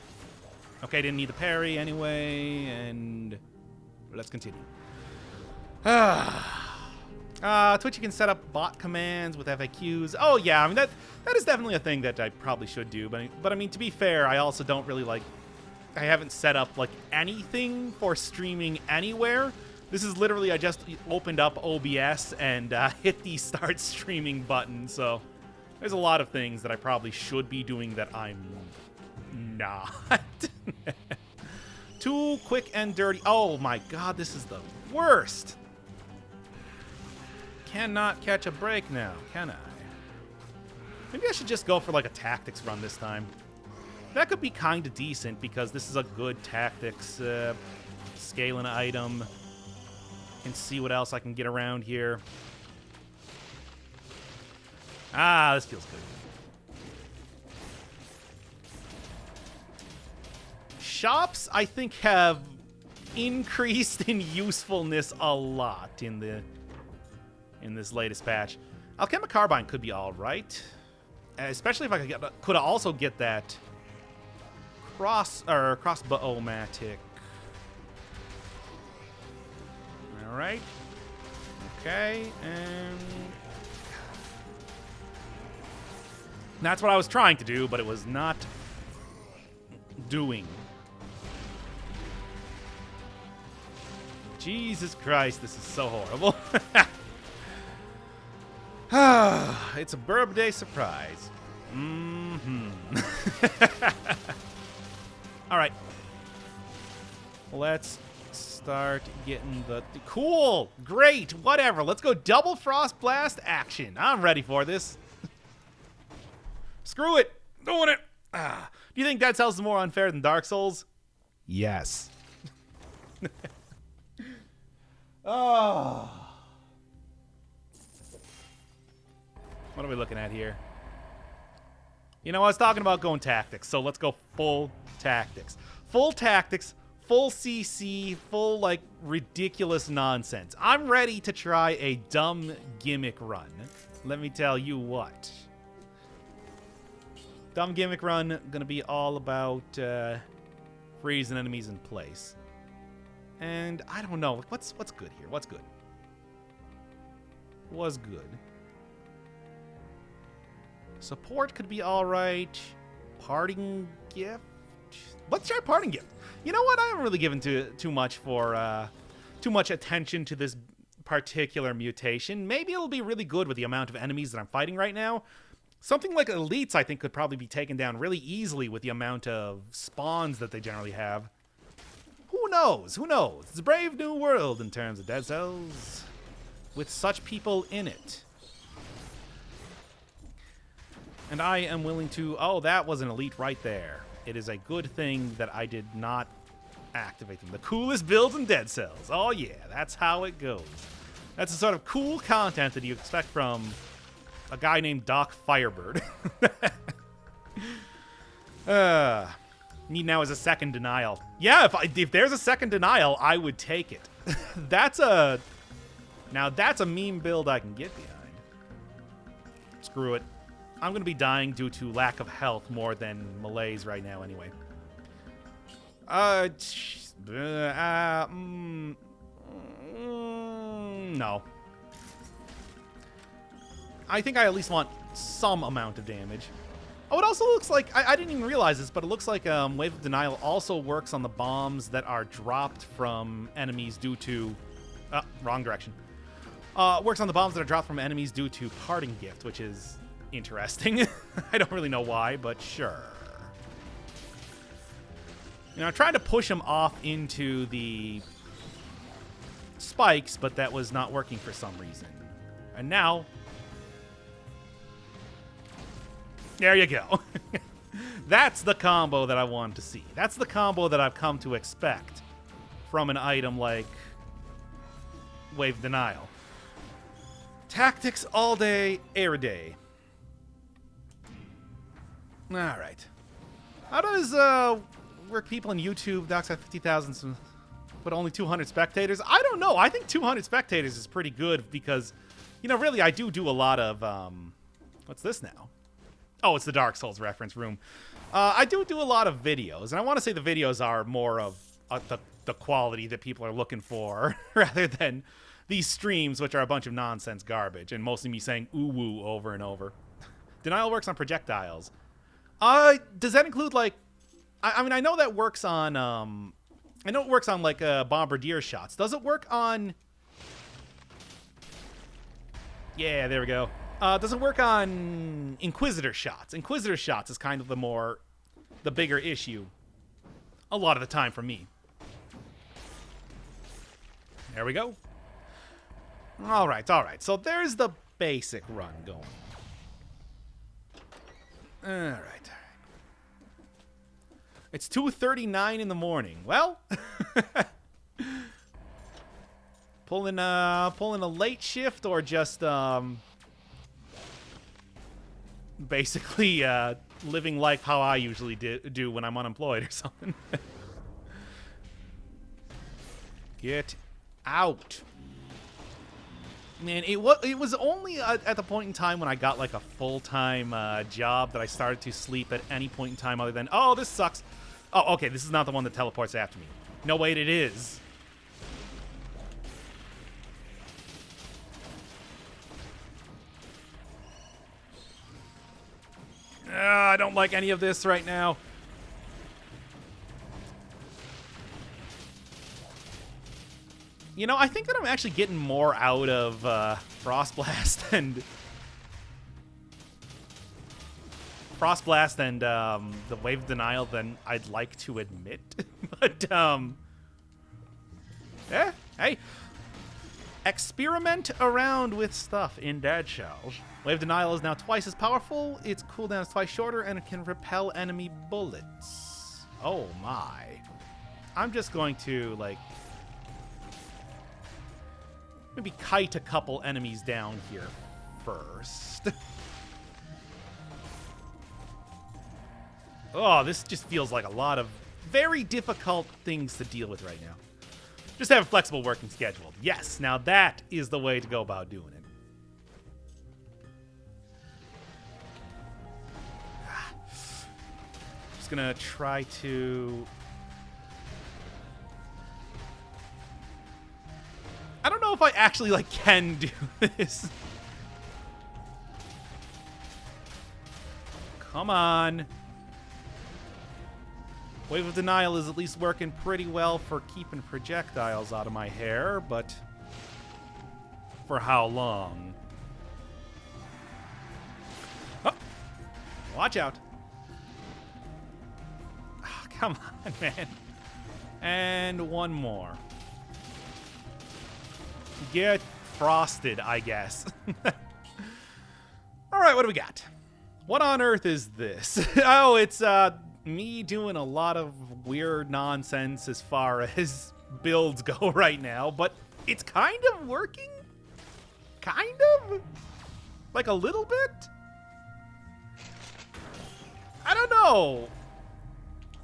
Okay, didn't need the parry anyway, and... Let's continue. Twitch, you can set up bot commands with FAQs. Oh, yeah, I mean, that is definitely a thing that I probably should do. But I mean, to be fair, I also don't really, like... I haven't set up, like, anything for streaming anywhere. This is literally, I just opened up OBS and hit the start streaming button, so... There's a lot of things that I probably should be doing that I'm not. Too quick and dirty. Oh, my God, this is the worst. Cannot catch a break now, can I? Maybe I should just go for like a tactics run this time. That could be kind of decent because this is a good tactics scaling item. And see what else I can get around here. Ah, this feels good. Shops, I think, have increased in usefulness a lot in this latest patch. Alchemic Carbine could be all right, especially if I could also get that crossbow-matic. All right. Okay, and that's what I was trying to do, but it was not doing. Jesus Christ, this is so horrible. It's a birthday surprise. All right. Let's start getting the... Cool! Great! Whatever. Let's go double Frost Blast action. I'm ready for this. Screw it. Doing it. Do you think Dead Cells is more unfair than Dark Souls? Yes. Oh. What are we looking at here? You know, I was talking about going tactics, so let's go full tactics. Full tactics, full CC, full, like, ridiculous nonsense. I'm ready to try a dumb gimmick run. Let me tell you what. Dumb gimmick run, gonna be all about freezing enemies in place. And I don't know, what's good here? What's good? Was good. Support could be all right. Parting gift. Let's try parting gift. You know what? I haven't really given too much attention to this particular mutation. Maybe it'll be really good with the amount of enemies that I'm fighting right now. Something like elites, I think, could probably be taken down really easily with the amount of spawns that they generally have. Who knows? Who knows? It's a brave new world in terms of Dead Cells, with such people in it. And I am willing to... Oh, that was an elite right there. It is a good thing that I did not activate them. The coolest builds in Dead Cells. Oh, yeah. That's how it goes. That's the sort of cool content that you expect from a guy named Doctor Firebird. Need now is a second denial. Yeah, if there's a second denial, I would take it. Now that's a meme build I can get behind. Screw it. I'm going to be dying due to lack of health more than malaise right now anyway. No. I think I at least want some amount of damage. Oh, it also looks like, I didn't even realize this, but it looks like Wave of Denial also works on the bombs that are dropped from enemies due to... wrong direction. Works on the bombs that are dropped from enemies due to Parting Gift, which is interesting. I don't really know why, but sure. You know, I tried to push him off into the spikes, but that was not working for some reason. And now... There you go. That's the combo that I wanted to see. That's the combo that I've come to expect from an item like Wave Denial. Tactics all day, every day. All right. How does work people on YouTube docs at 50,000 but only 200 spectators? I don't know. I think 200 spectators is pretty good because, you know, really I do a lot of what's this now? Oh, it's the Dark Souls reference room. I do a lot of videos, and I want to say the videos are more of the quality that people are looking for rather than these streams, which are a bunch of nonsense garbage, and mostly me saying ooh-woo over and over. Denial works on projectiles. Does that include, like... I mean, I know that works on... I know it works on, like, bombardier shots. Does it work on... Yeah, there we go. Does it work on Inquisitor shots? Inquisitor shots is kind of the bigger issue a lot of the time for me. There we go. All right, all right. So there's the basic run going. All right, all right. It's 2:39 in the morning. Well, pulling a late shift or just basically living life how I usually do when I'm unemployed or something. Get out. Man, it was only at the point in time when I got like a full-time job that I started to sleep at any point in time other than, oh, this sucks. Oh, okay, this is not the one that teleports after me. No, wait, it is. I don't like any of this right now. You know, I think that I'm actually getting more out of Frost Blast and the Wave of Denial than I'd like to admit. But yeah, hey, experiment around with stuff in Dead Shells. Wave of Denial is now twice as powerful. Its cooldown is twice shorter, and it can repel enemy bullets. Oh my! I'm just going to like. Maybe kite a couple enemies down here first. Oh, this just feels like a lot of very difficult things to deal with right now. Just have a flexible working schedule. Yes, now that is the way to go about doing it. Just gonna try to... I don't know if I actually, like, can do this. Come on. Wave of Denial is at least working pretty well for keeping projectiles out of my hair, but for how long? Oh, watch out. Oh, come on, man. And one more. Get frosted, I guess. All right, what do we got? What on earth is this? Oh, it's me doing a lot of weird nonsense as far as builds go right now, but it's kind of working? Kind of? Like a little bit? I don't know.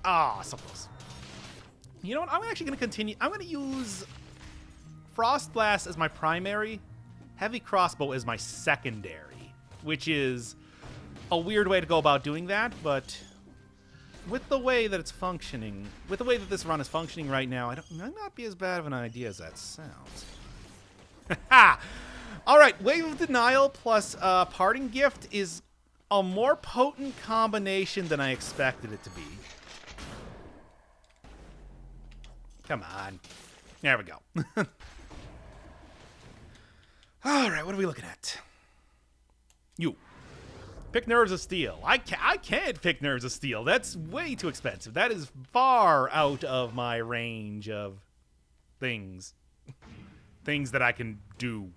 Ah, so close. You know what? I'm actually going to continue. I'm going to use Frost Blast as my primary, Heavy Crossbow as my secondary, which is a weird way to go about doing that, but with the way that it's functioning, with the way that this run is functioning right now, it might not be as bad of an idea as that sounds. Ha! All right, Wave of Denial plus Parting Gift is a more potent combination than I expected it to be. Come on. There we go. All right, what are we looking at? You. Pick Nerves of Steel. I can't pick Nerves of Steel. That's way too expensive. That is far out of my range of things. Things that I can do.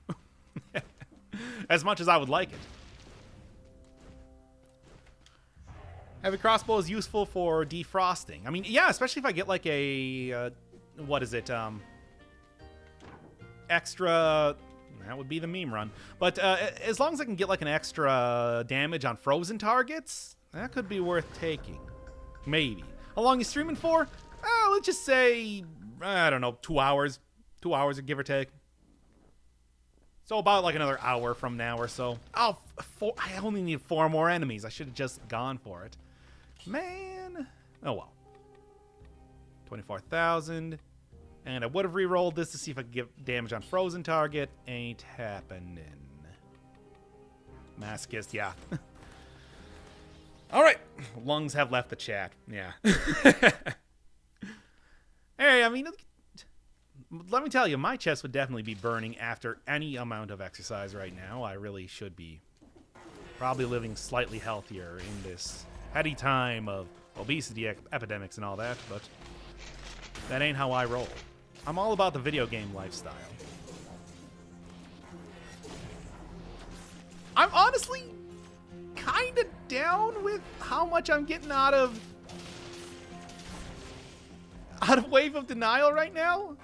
As much as I would like it. Heavy Crossbow is useful for defrosting. I mean, yeah, especially if I get like a... what is it? Extra... That would be the meme run. But as long as I can get like an extra damage on frozen targets, that could be worth taking. Maybe. How long are you streaming for? Let's just say, I don't know, 2 hours. 2 hours, give or take. So about like another hour from now or so. Oh, I only need 4 more enemies. I should have just gone for it. Man. Oh well. 24,000. And I would have re-rolled this to see if I could get damage on frozen target. Ain't happening. Masochist, yeah. All right. Lungs have left the chat. Yeah. Hey, I mean, let me tell you, my chest would definitely be burning after any amount of exercise right now. I really should be probably living slightly healthier in this heady time of obesity epidemics and all that, but that ain't how I roll. I'm all about the video game lifestyle. I'm honestly kind of down with how much I'm getting out of Wave of Denial right now.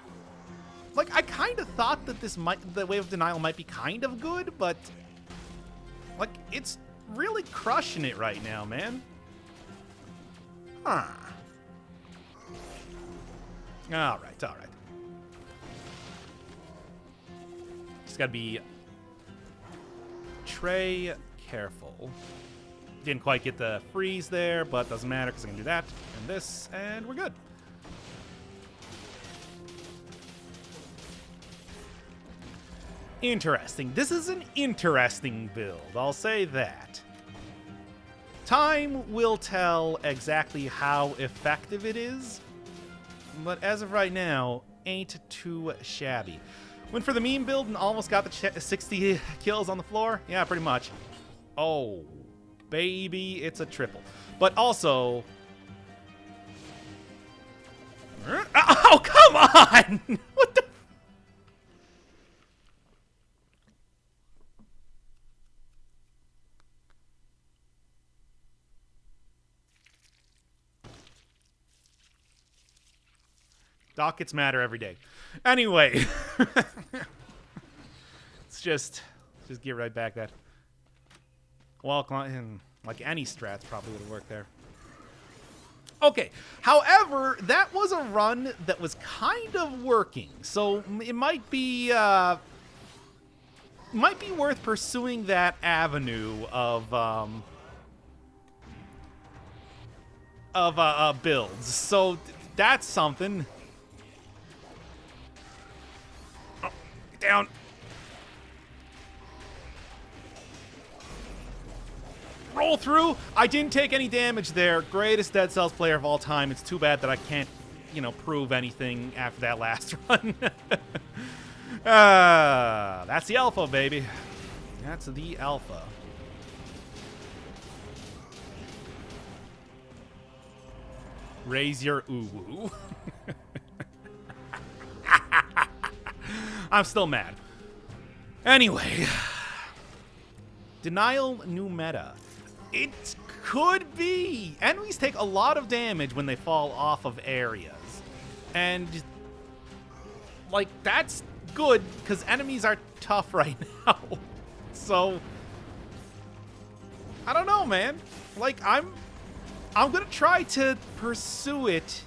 Like, I kind of thought that the Wave of Denial might be kind of good, but like, it's really crushing it right now, man. Huh. All right. Just gotta be careful. Didn't quite get the freeze there, but doesn't matter because I can do that and this, and we're good. Interesting. This is an interesting build, I'll say that. Time will tell exactly how effective it is, but as of right now, ain't too shabby. Went for the meme build and almost got the 60 kills on the floor? Yeah, pretty much. Oh, baby, it's a triple. But also... Oh, come on! What the... Doc gets madder every day. Anyway. Let's just get right back that. Well, like any strats probably would have worked there. Okay. However, that was a run that was kind of working. So it might be worth pursuing that avenue of builds. So that's something. Down. Roll through. I didn't take any damage there. Greatest Dead Cells player of all time. It's too bad that I can't, prove anything after that last run. That's the alpha, baby. That's the alpha. Raise your ooh-woo. I'm still mad. Anyway. Denial new meta. It could be. Enemies take a lot of damage when they fall off of areas. And, like, that's good, because enemies are tough right now. So, I don't know, man. Like, I'm going to try to pursue it.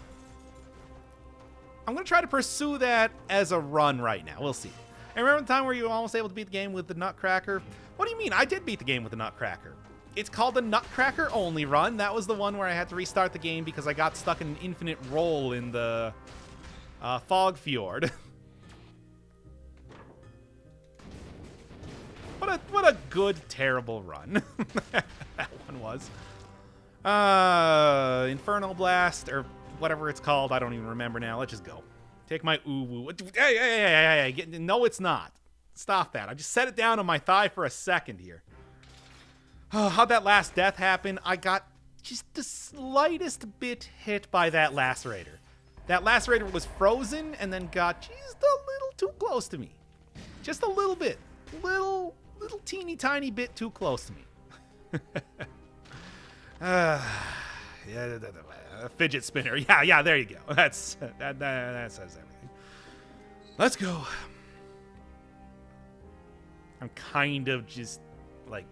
I'm going to try to pursue that as a run right now. We'll see. And remember the time where you were almost able to beat the game with the Nutcracker? What do you mean? I did beat the game with the Nutcracker. It's called the Nutcracker only run. That was the one where I had to restart the game because I got stuck in an infinite roll in the Fog Fjord. What a good, terrible run that one was. Inferno Blast, or whatever it's called. I don't even remember now. Let's just go. Take my ooh-woo. Hey. No, it's not. Stop that. I just set it down on my thigh for a second here. How'd that last death happen? I got just the slightest bit hit by that lacerator. That lacerator was frozen and then got just a little too close to me. Just a little bit. Little teeny tiny bit too close to me. Yeah, a fidget spinner. Yeah, there you go. That says everything. Let's go. I'm kind of just like,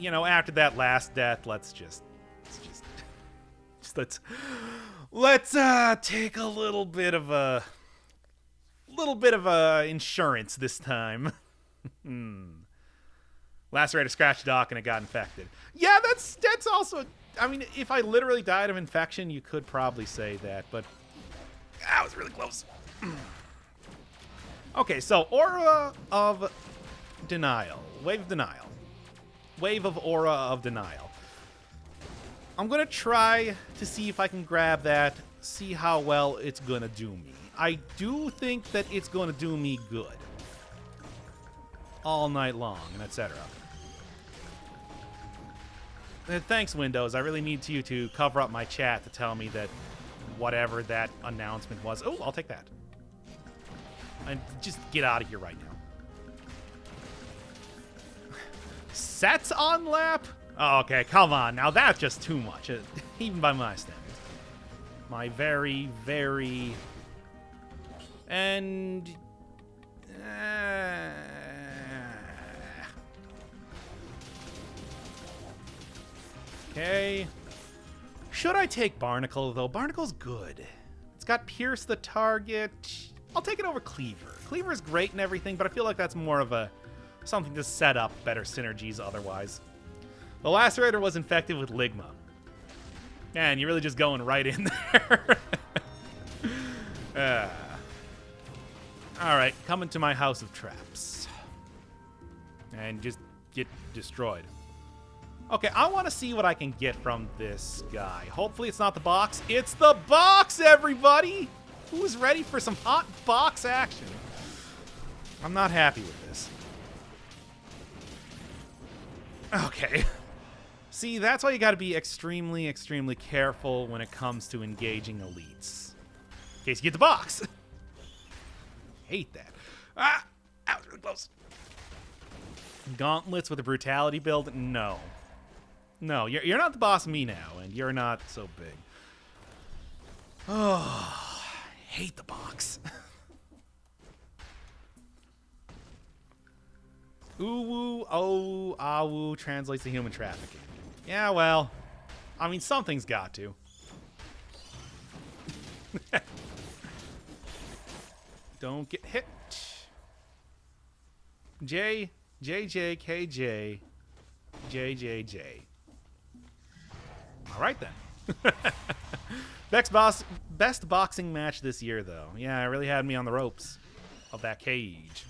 after that last death, let's take a little bit of insurance this time. Lacerator scratched Doc and it got infected. Yeah, that's also. I mean, if I literally died of infection, you could probably say that, but that was really close. Okay, so Aura of Denial. Wave of Denial. Wave of Aura of Denial. I'm going to try to see if I can grab that, see how well it's going to do me. I do think that it's going to do me good. All night long, and etc. Thanks, Windows. I really need you to cover up my chat to tell me that whatever that announcement was. Oh, I'll take that. And just get out of here right now. Sets on lap? Oh, okay, come on. Now that's just too much, even by my standards. My very, very... And... Okay. Should I take Barnacle, though? Barnacle's good. It's got Pierce the target. I'll take it over Cleaver. Cleaver is great and everything, but I feel like that's more of a something to set up better synergies otherwise. The Lacerator was infected with Ligma. Man, you're really just going right in there. Alright, coming to my house of traps. And just get destroyed. Okay, I want to see what I can get from this guy. Hopefully it's not the box. It's the box, everybody! Who's ready for some hot box action? I'm not happy with this. Okay. See, that's why you gotta be extremely, extremely careful when it comes to engaging elites. In case you get the box. Hate that. Ah! That was really close. Gauntlets with a brutality build? No. No, you're not the boss of me now, and you're not so big. Oh, I hate the box. Ooh, oh, awu translates to human trafficking. Yeah, well, I mean, something's got to. Don't get hit. J, J, J, K, J, J, J, J. All right, then. Best boxing match this year, though. Yeah, it really had me on the ropes of that cage.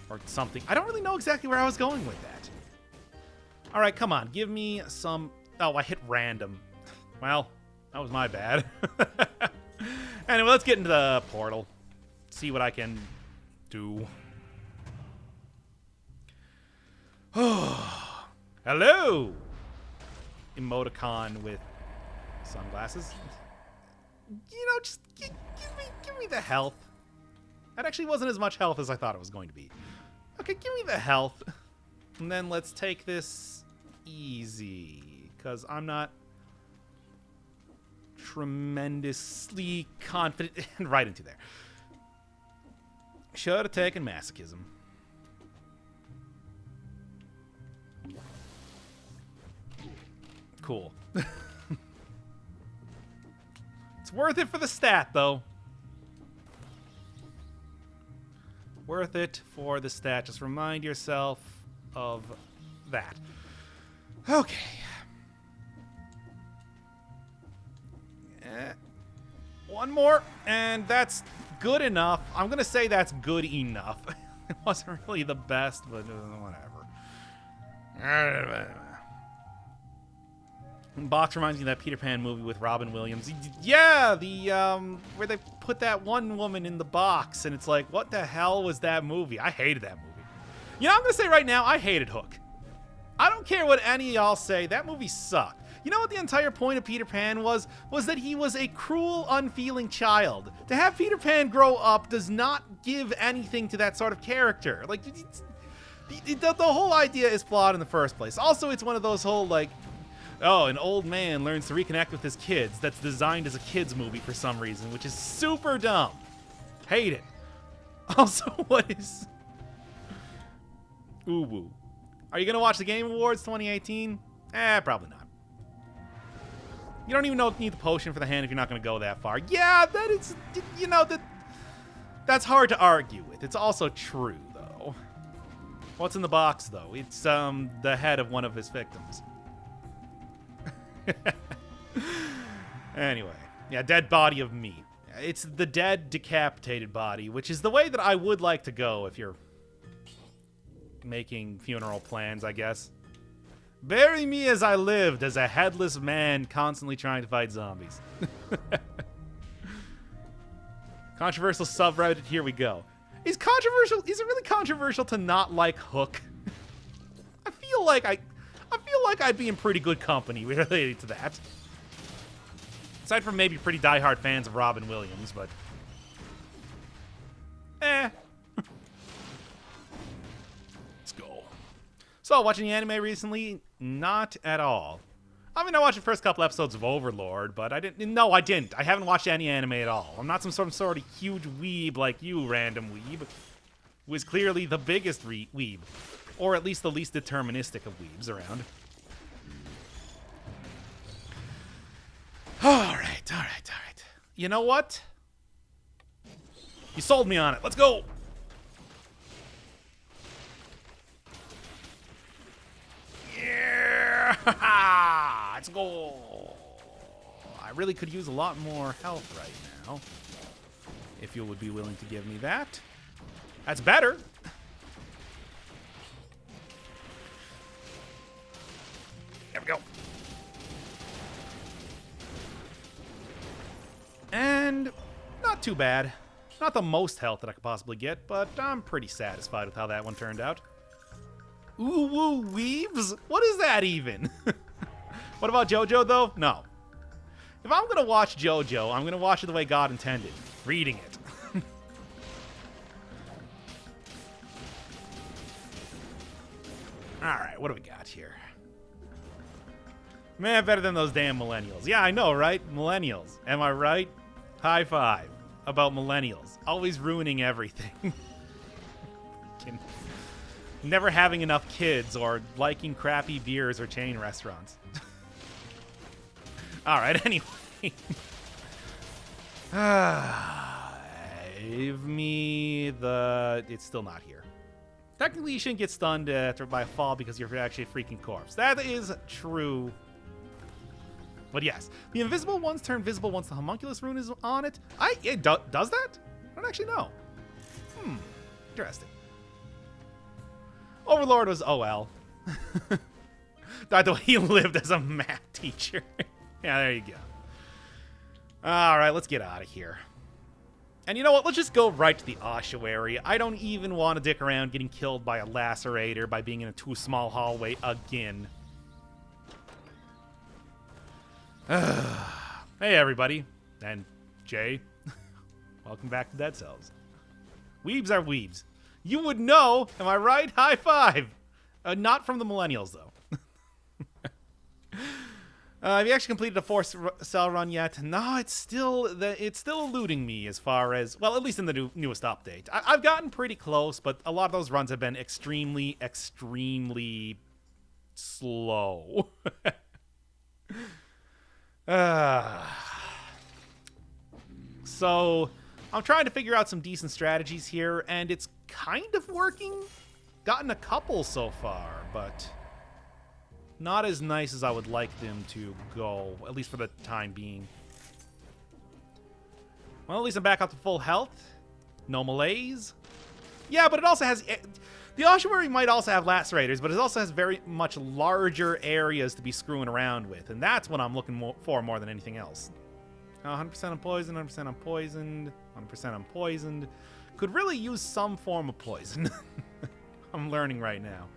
Or something. I don't really know exactly where I was going with that. All right, come on. Give me some... Oh, I hit random. Well, that was my bad. Anyway, let's get into the portal. See what I can do. Oh, hello! Emoticon with sunglasses. You know, just give me the health. That actually wasn't as much health as I thought it was going to be. Okay, give me the health. And then let's take this easy, because I'm not tremendously confident. Right into there. Should have taken masochism. Cool. It's worth it for the stat, though. Worth it for the stat. Just remind yourself of that. Okay. One more, and that's good enough. I'm going to say that's good enough. It wasn't really the best, but whatever. Box reminds me of that Peter Pan movie with Robin Williams. Yeah, the where they put that one woman in the box, and it's like, what the hell was that movie? I hated that movie. You know, I'm gonna say right now, I hated Hook. I don't care what any of y'all say. That movie sucked. You know what the entire point of Peter Pan was? Was that he was a cruel, unfeeling child. To have Peter Pan grow up does not give anything to that sort of character. Like, the whole idea is flawed in the first place. Also, it's one of those whole, like, oh, an old man learns to reconnect with his kids. That's designed as a kid's movie for some reason, which is super dumb. Hate it. Also, what is... Ooh-woo. Are you going to watch the Game Awards 2018? Probably not. You don't even need the potion for the hand if you're not going to go that far. Yeah, that is... You know, that's hard to argue with. It's also true, though. What's in the box, though? It's the head of one of his victims. Anyway, yeah, dead body of me. It's the dead, decapitated body, which is the way that I would like to go if you're making funeral plans, I guess. Bury me as I lived, as a headless man constantly trying to fight zombies. Controversial subreddit, here we go. Is it really controversial to not like Hook? I feel like I'd be in pretty good company related to that. Aside from maybe pretty diehard fans of Robin Williams, but... Eh. Let's go. So, watching the anime recently? Not at all. I mean, I watched the first couple episodes of Overlord, but I didn't. No, I didn't. I haven't watched any anime at all. I'm not some sort of huge weeb like you, random weeb, who is clearly the biggest weeb, or at least the least deterministic of weebs around. All right. You know what? You sold me on it. Let's go. Yeah! Let's go. I really could use a lot more health right now. If you would be willing to give me that. That's better. There we go. And not too bad. Not the most health that I could possibly get, but I'm pretty satisfied with how that one turned out. Ooh, woo, weaves? What is that even? What about JoJo, though? No. If I'm going to watch JoJo, I'm going to watch it the way God intended. Reading it. Alright, what do we got here? Man, better than those damn millennials. Yeah, I know, right? Millennials. Am I right? High five about millennials. Always ruining everything. Never having enough kids or liking crappy beers or chain restaurants. Alright, anyway. Give me the... It's still not here. Technically, you shouldn't get stunned by a fall because you're actually a freaking corpse. That is true. But yes, the invisible ones turn visible once the homunculus rune is on it. It does that? I don't actually know. Interesting. Overlord was OL. Thought the way he lived as a math teacher. Yeah, there you go. All right, let's get out of here. And you know what? Let's just go right to the ossuary. I don't even want to dick around getting killed by a lacerator by being in a too small hallway again. Hey, everybody. And Jay. Welcome back to Dead Cells. Weebs are weebs. You would know. Am I right? High five. Not from the millennials, though. Have you actually completed a 4-cell run yet? No, it's still eluding me as far as, well, at least in the newest update. I've gotten pretty close, but a lot of those runs have been extremely, extremely slow. So, I'm trying to figure out some decent strategies here, and it's kind of working. Gotten a couple so far, but not as nice as I would like them to go, at least for the time being. Well, at least I'm back up to full health. No malaise. Yeah, but it also has... The ossuary might also have lacerators, but it also has very much larger areas to be screwing around with, and that's what I'm looking for more than anything else. 100% I'm poisoned, 100% I'm poisoned, 100% I'm poisoned. Could really use some form of poison. I'm learning right now.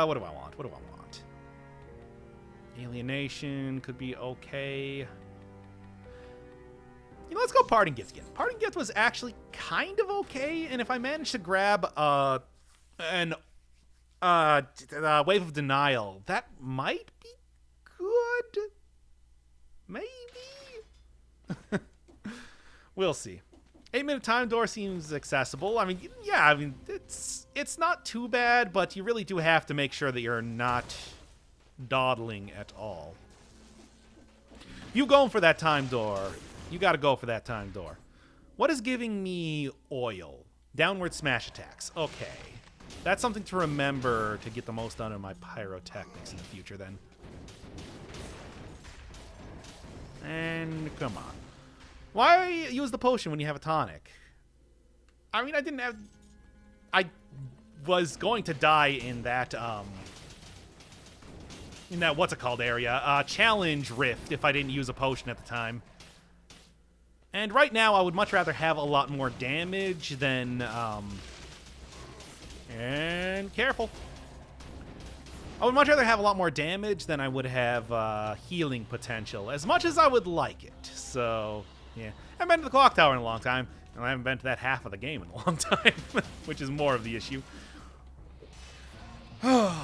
What do I want? What do I want? Alienation could be okay. You know, let's go Parting Gift again. Parting Gift was actually kind of okay, and if I manage to grab an Wave of Denial, that might be good. Maybe. We'll see. 8-minute time door seems accessible. I mean, yeah, I mean, it's not too bad, but you really do have to make sure that you're not dawdling at all. You going for that time door. You got to go for that time door. What is giving me oil? Downward smash attacks. Okay. That's something to remember to get the most out of my pyrotechnics in the future, then. And come on. Why use the potion when you have a tonic? I mean, I was going to die in that, what's it called area? Challenge Rift if I didn't use a potion at the time. And right now, I would much rather have a lot more damage than, and careful. I would much rather have a lot more damage than I would have healing potential, as much as I would like it. So, yeah. I haven't been to the clock tower in a long time. And I haven't been to that half of the game in a long time, which is more of the issue.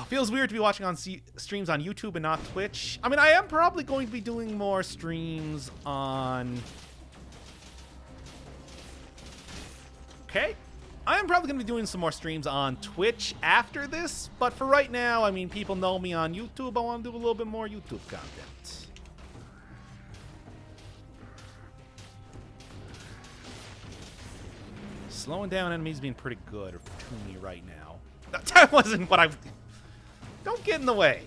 Feels weird to be watching on streams on YouTube and not Twitch. I mean, I am probably going to be doing more streams on... Okay. I am probably going to be doing some more streams on Twitch after this, but for right now, I mean, people know me on YouTube. I want to do a little bit more YouTube content. Slowing down enemies being pretty good to me right now. That wasn't what I... Don't get in the way.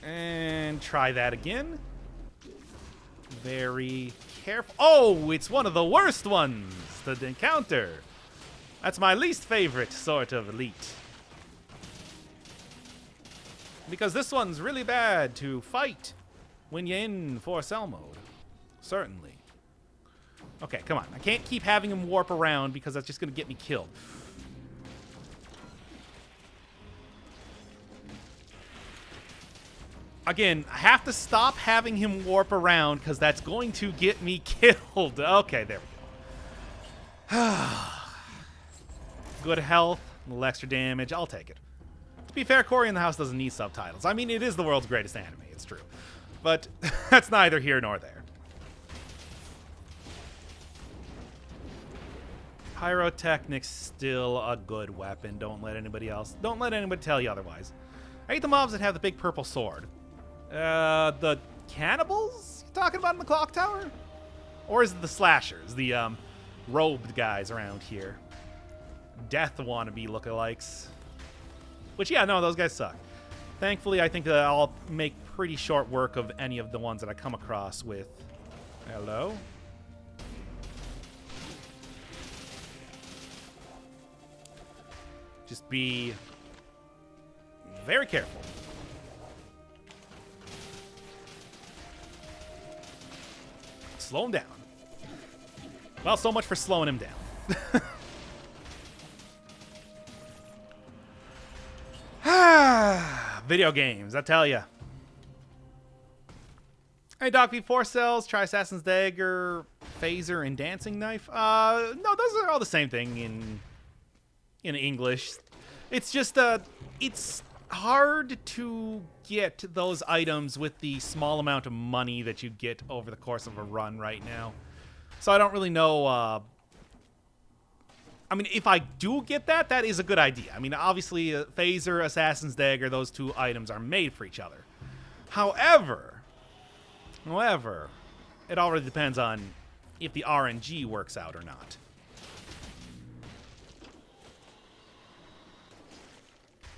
And try that again. Very careful. Oh, it's one of the worst ones to encounter. That's my least favorite sort of elite. Because this one's really bad to fight when you're in 4 cell mode. Certainly. Okay, come on. I can't keep having him warp around because that's just going to get me killed. Again, I have to stop having him warp around because that's going to get me killed. Okay, there we go. Good health, a little extra damage. I'll take it. To be fair, Cory in the House doesn't need subtitles. I mean, it is the world's greatest anime. It's true. But that's neither here nor there. Pyrotechnic's still a good weapon. Don't let anybody tell you otherwise. I hate the mobs that have the big purple sword. The cannibals you talking about in the clock tower? Or is it the slashers, the robed guys around here? Death wannabe lookalikes. Which, yeah, no, those guys suck. Thankfully, I think that I'll make pretty short work of any of the ones that I come across with. Hello? Just be very careful. Slow him down. Well, so much for slowing him down. Video games, I tell ya. Hey, Doc, V4 cells, try Assassin's Dagger, Phaser, and Dancing Knife. No, those are all the same thing in English. It's just, it's hard to get those items with the small amount of money that you get over the course of a run right now. So I don't really know, I mean, if I do get that, that is a good idea. I mean, obviously, Phaser, Assassin's Dagger, those two items are made for each other. However, it already depends on if the RNG works out or not.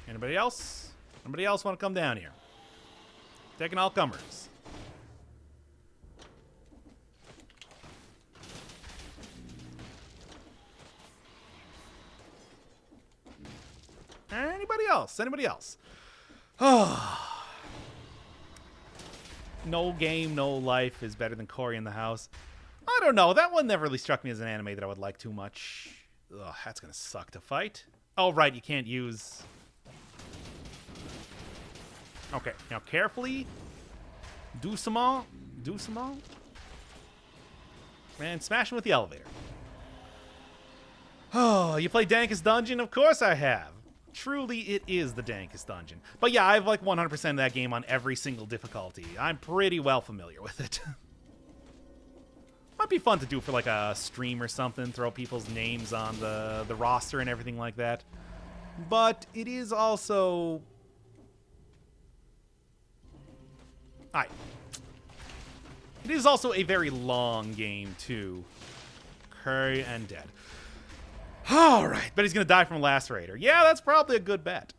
Anybody else? Anybody else want to come down here? Taking all comers. Anybody else? Anybody else? No game, no life is better than Cory in the House. I don't know. That one never really struck me as an anime that I would like too much. Ugh, that's going to suck to fight. Oh, right. You can't use... Okay, now carefully. Doucement. Man, smash him with the elevator. Oh, you play Dankest Dungeon? Of course I have. Truly, it is the dankest dungeon. But yeah, I have like 100% of that game on every single difficulty. I'm pretty well familiar with it. Might be fun to do for like a stream or something, throw people's names on the roster and everything like that. But it is also... It is also a very long game, too. Curry and dead. All right, but he's going to die from a lacerator. Yeah, that's probably a good bet.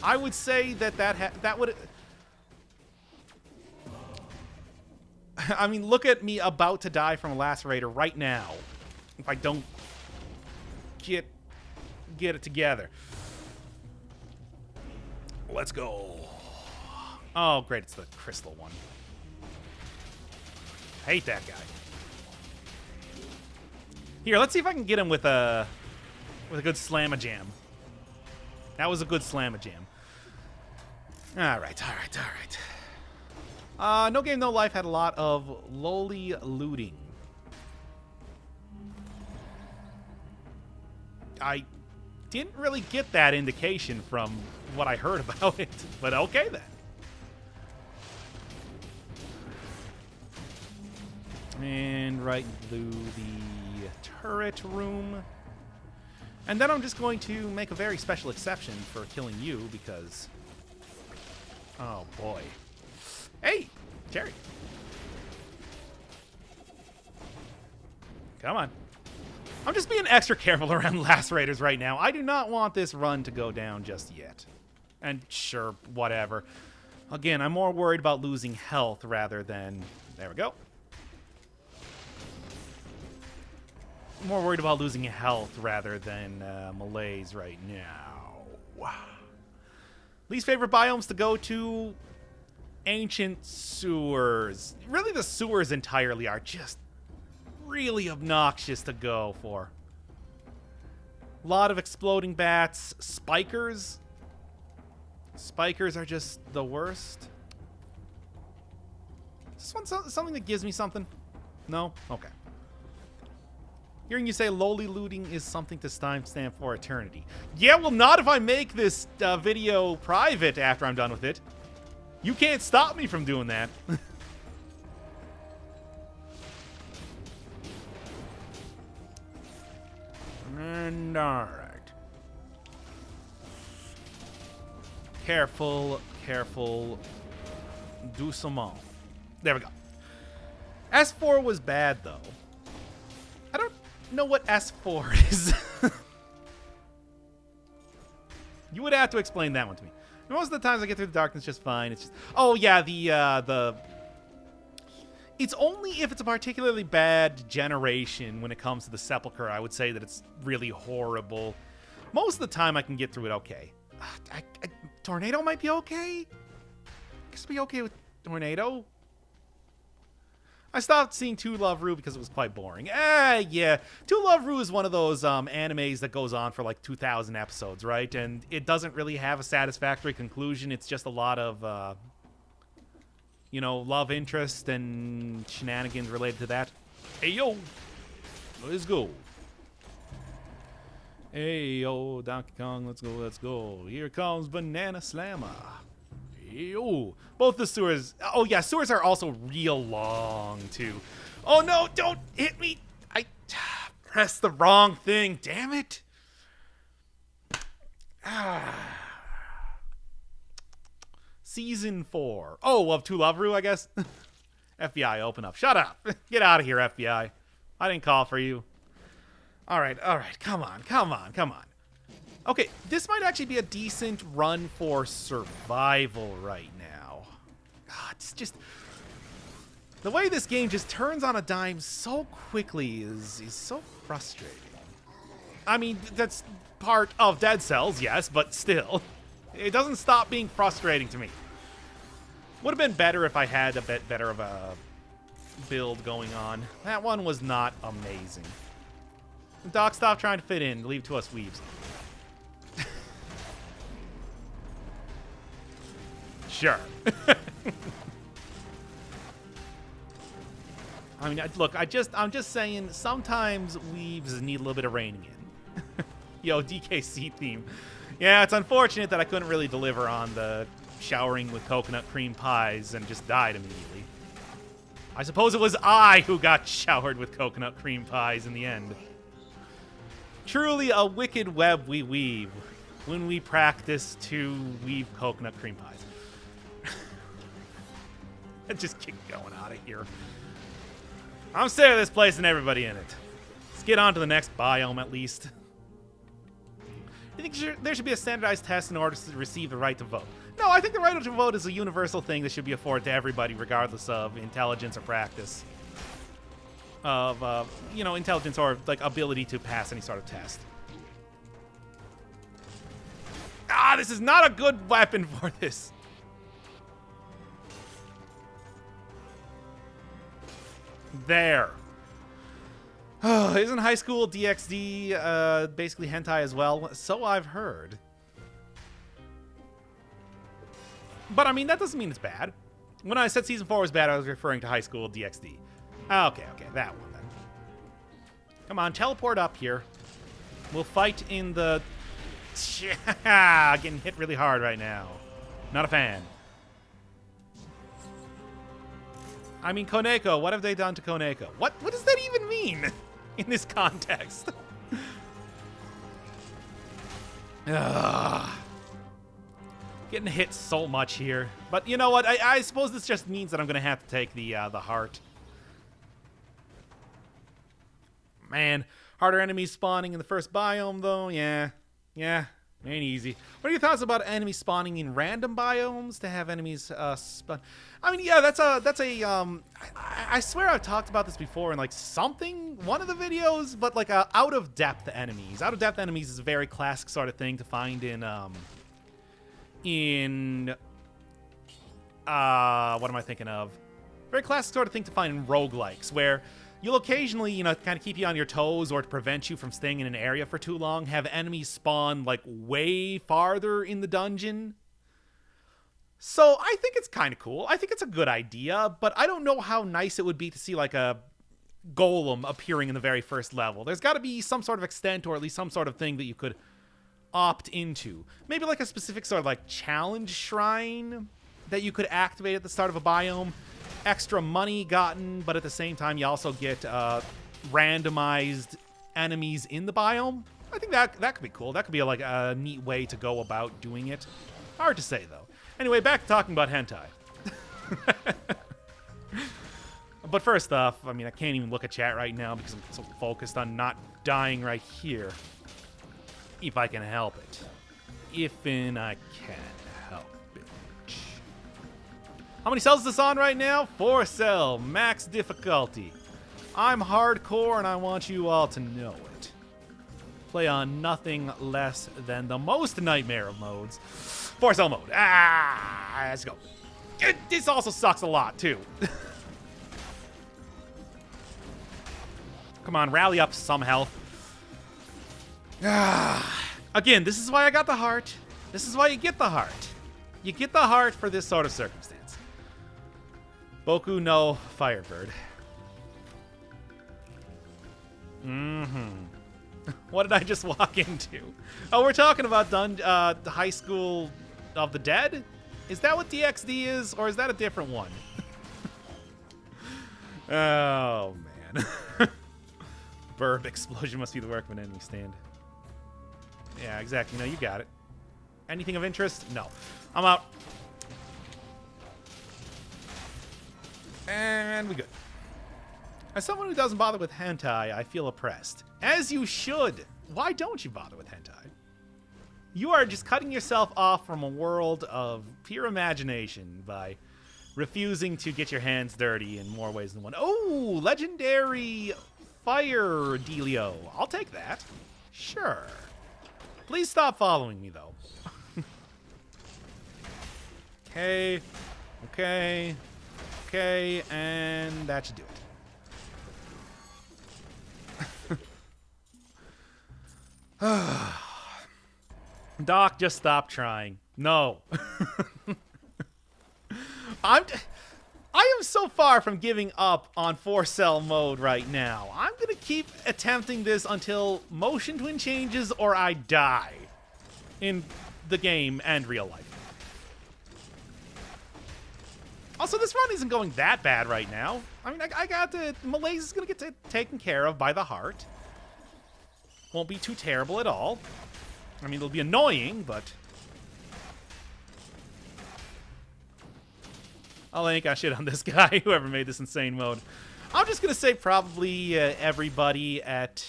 I would say that would... I mean, look at me about to die from a lacerator right now. If I don't get it together. Let's go. Oh, great, it's the crystal one. Hate that guy. Here, let's see if I can get him with a good slam-a-jam. That was a good slam-a-jam. All right. No Game No Life had a lot of lowly looting. I didn't really get that indication from what I heard about it, but okay then. And right through the turret room. And then I'm just going to make a very special exception for killing you because... Oh, boy. Hey, Jerry. Come on. I'm just being extra careful around lacerators right now. I do not want this run to go down just yet. And sure, whatever. Again, I'm more worried about losing health rather than... There we go. More worried about losing health rather than malaise right now. Wow. Least favorite biomes to go to? Ancient sewers. Really, the sewers entirely are just really obnoxious to go for. A lot of exploding bats. Spikers. Spikers are just the worst. Is this one something that gives me something? No? Okay. Hearing you say lowly looting is something to timestamp for eternity. Yeah, well, not if I make this video private after I'm done with it. You can't stop me from doing that. And alright. Careful, careful. Doucement. There we go. S4 was bad, though. I don't know what S4 is. You would have to explain that one to me. Most of the times I get through the darkness just fine. It's just... Oh, yeah, the... It's only if it's a particularly bad generation when it comes to the Sepulchre, I would say that it's really horrible. Most of the time I can get through it okay. Tornado might be okay? I guess be okay with Tornado. I stopped seeing To Love Ru because it was quite boring. Yeah. To Love Ru is one of those animes that goes on for like 2,000 episodes, right? And it doesn't really have a satisfactory conclusion. It's just a lot of, you know, love interest and shenanigans related to that. Hey, yo. Let's go. Hey, yo, Donkey Kong, let's go, let's go. Here comes Banana Slammer. Yo. Both the sewers... Oh, yeah, sewers are also real long, too. Oh, no, don't hit me. I pressed the wrong thing. Damn it. Season 4. Oh, of To Love Ru, I guess. FBI, open up. Shut up. Get out of here, FBI. I didn't call for you. All right. Come on. Okay, this might actually be a decent run for survival right now. God, it's just... The way this game just turns on a dime so quickly is so frustrating. I mean, that's part of Dead Cells, yes, but still. It doesn't stop being frustrating to me. Would have been better if I had a bit better of a build going on. That one was not amazing. Doc, stop trying to fit in. Leave it to us weebs. Sure. I mean, look, I'm just saying sometimes weebs need a little bit of reining in. Yo, DKC theme. Yeah, it's unfortunate that I couldn't really deliver on the showering with coconut cream pies and just died immediately. I suppose it was I who got showered with coconut cream pies in the end. Truly a wicked web we weave when we practice to weave coconut cream pies. Let's just keep going out of here. I'm sick of this place and everybody in it. Let's get on to the next biome at least. You think there should be a standardized test in order to receive the right to vote? No, I think the right to vote is a universal thing that should be afforded to everybody regardless of intelligence or practice. Of, you know, intelligence or, like, ability to pass any sort of test. Ah, this is not a good weapon for this. There. Isn't High School DxD basically hentai as well? So I've heard. But, I mean, that doesn't mean it's bad. When I said Season 4 was bad, I was referring to High School DxD. Okay, that one then. Come on, teleport up here. We'll fight in the... Getting hit really hard right now. Not a fan. I mean, Koneko, what have they done to Koneko? What does that even mean in this context? Ugh. Getting hit so much here. But you know what? I suppose this just means that I'm going to have to take the heart. Man, harder enemies spawning in the first biome, though. Yeah, ain't easy. What are your thoughts about enemies spawning in random biomes to have enemies spawn? I mean, yeah, that's a I swear I've talked about this before in like one of the videos, but like out of depth enemies. Out of depth enemies is a very classic sort of thing to find in what am I thinking of? Very classic sort of thing to find in roguelikes, where you'll occasionally, you know, kind of keep you on your toes or to prevent you from staying in an area for too long, have enemies spawn, like, way farther in the dungeon. So I think it's kind of cool. I think it's a good idea, but I don't know how nice it would be to see, like, a golem appearing in the very first level. There's got to be some sort of extent or at least some sort of thing that you could opt into. Maybe, like, a specific sort of, like, challenge shrine that you could activate at the start of a biome. Extra money gotten, but at the same time you also get randomized enemies in the biome. I think that could be cool. That could be like a neat way to go about doing it. Hard to say though. Anyway, back to talking about hentai. But first off, I mean, I can't even look at chat right now because I'm so focused on not dying right here. If I can help it. If'n I can. How many cells is this on right now? 4 cell, max difficulty. I'm hardcore and I want you all to know it. Play on nothing less than the most nightmare of modes. 4 cell mode. Let's go. This also sucks a lot too. Come on, rally up some health. Again, this is why I got the heart. This is why you get the heart. You get the heart for this sort of circumstance. Boku no Firebird. What did I just walk into? Oh, we're talking about the High School of the Dead? Is that what DxD is, or is that a different one? Oh, man. Burb explosion must be the work of an enemy stand. Yeah, exactly. No, you got it. Anything of interest? No. I'm out. And we good. As someone who doesn't bother with hentai, I feel oppressed. As you should. Why don't you bother with hentai? You are just cutting yourself off from a world of pure imagination by refusing to get your hands dirty in more ways than one. Oh, legendary fire dealio. I'll take that. Sure. Please stop following me, though. Okay, and that should do it. Doc, just stop trying. No. I am so far from giving up on 4-cell mode right now. I'm going to keep attempting this until motion twin changes or I die in the game and real life. Also, this run isn't going that bad right now. I mean, I got the... Malaise is going to get taken care of by the heart. Won't be too terrible at all. I mean, it'll be annoying, but... I'll ain't got shit on this guy, whoever made this insane mode. I'm just going to say probably everybody at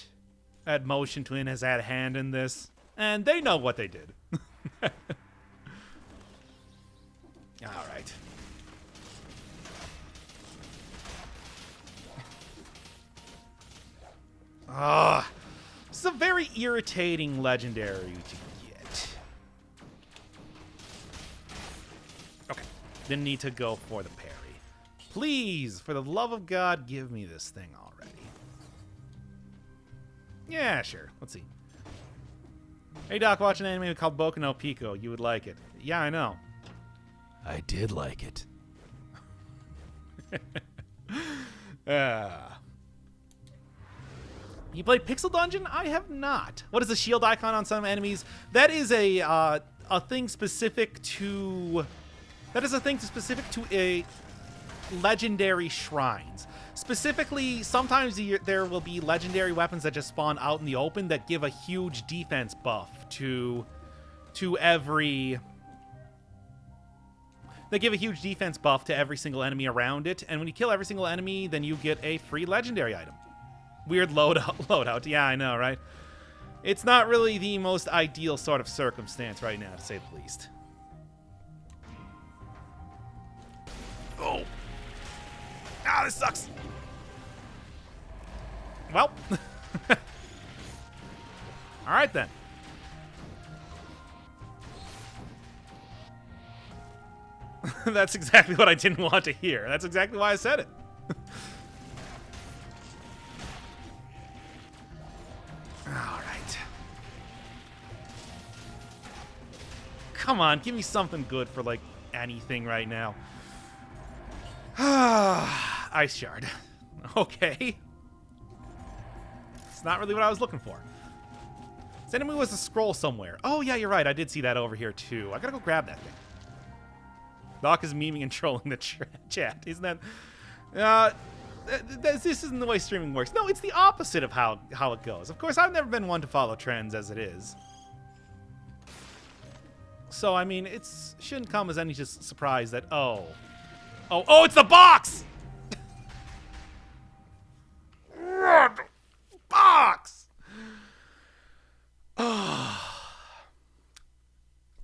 Motion Twin has had a hand in this. And they know what they did. Alright. This is a very irritating legendary to get. Okay, didn't need to go for the parry. Please, for the love of God, give me this thing already. Yeah, sure. Let's see. Hey, Doc, watch an anime called Boku no Pico. You would like it. Yeah, I know. I did like it. You played Pixel Dungeon? I have not. What is the shield icon on some enemies? That is a thing specific to... That is a thing specific to a legendary shrines. Specifically, sometimes there will be legendary weapons that just spawn out in the open that give a huge defense buff to every... They give a huge defense buff to every single enemy around it, and when you kill every single enemy, then you get a free legendary item. Weird loadout. Yeah, I know, right? It's not really the most ideal sort of circumstance right now, to say the least. Oh. Ah, this sucks. Well. All right, then. That's exactly what I didn't want to hear. That's exactly why I said it. All right. Come on, give me something good for, like, anything right now. Ice Shard. Okay. It's not really what I was looking for. This enemy was a scroll somewhere. Oh, yeah, you're right. I did see that over here, too. I gotta go grab that thing. Doc is memeing and trolling the chat. Isn't that... this isn't the way streaming works. No, it's the opposite of how it goes. Of course, I've never been one to follow trends as it is. So, I mean, it shouldn't come as any just surprise that, oh, it's the box! Box! Oh.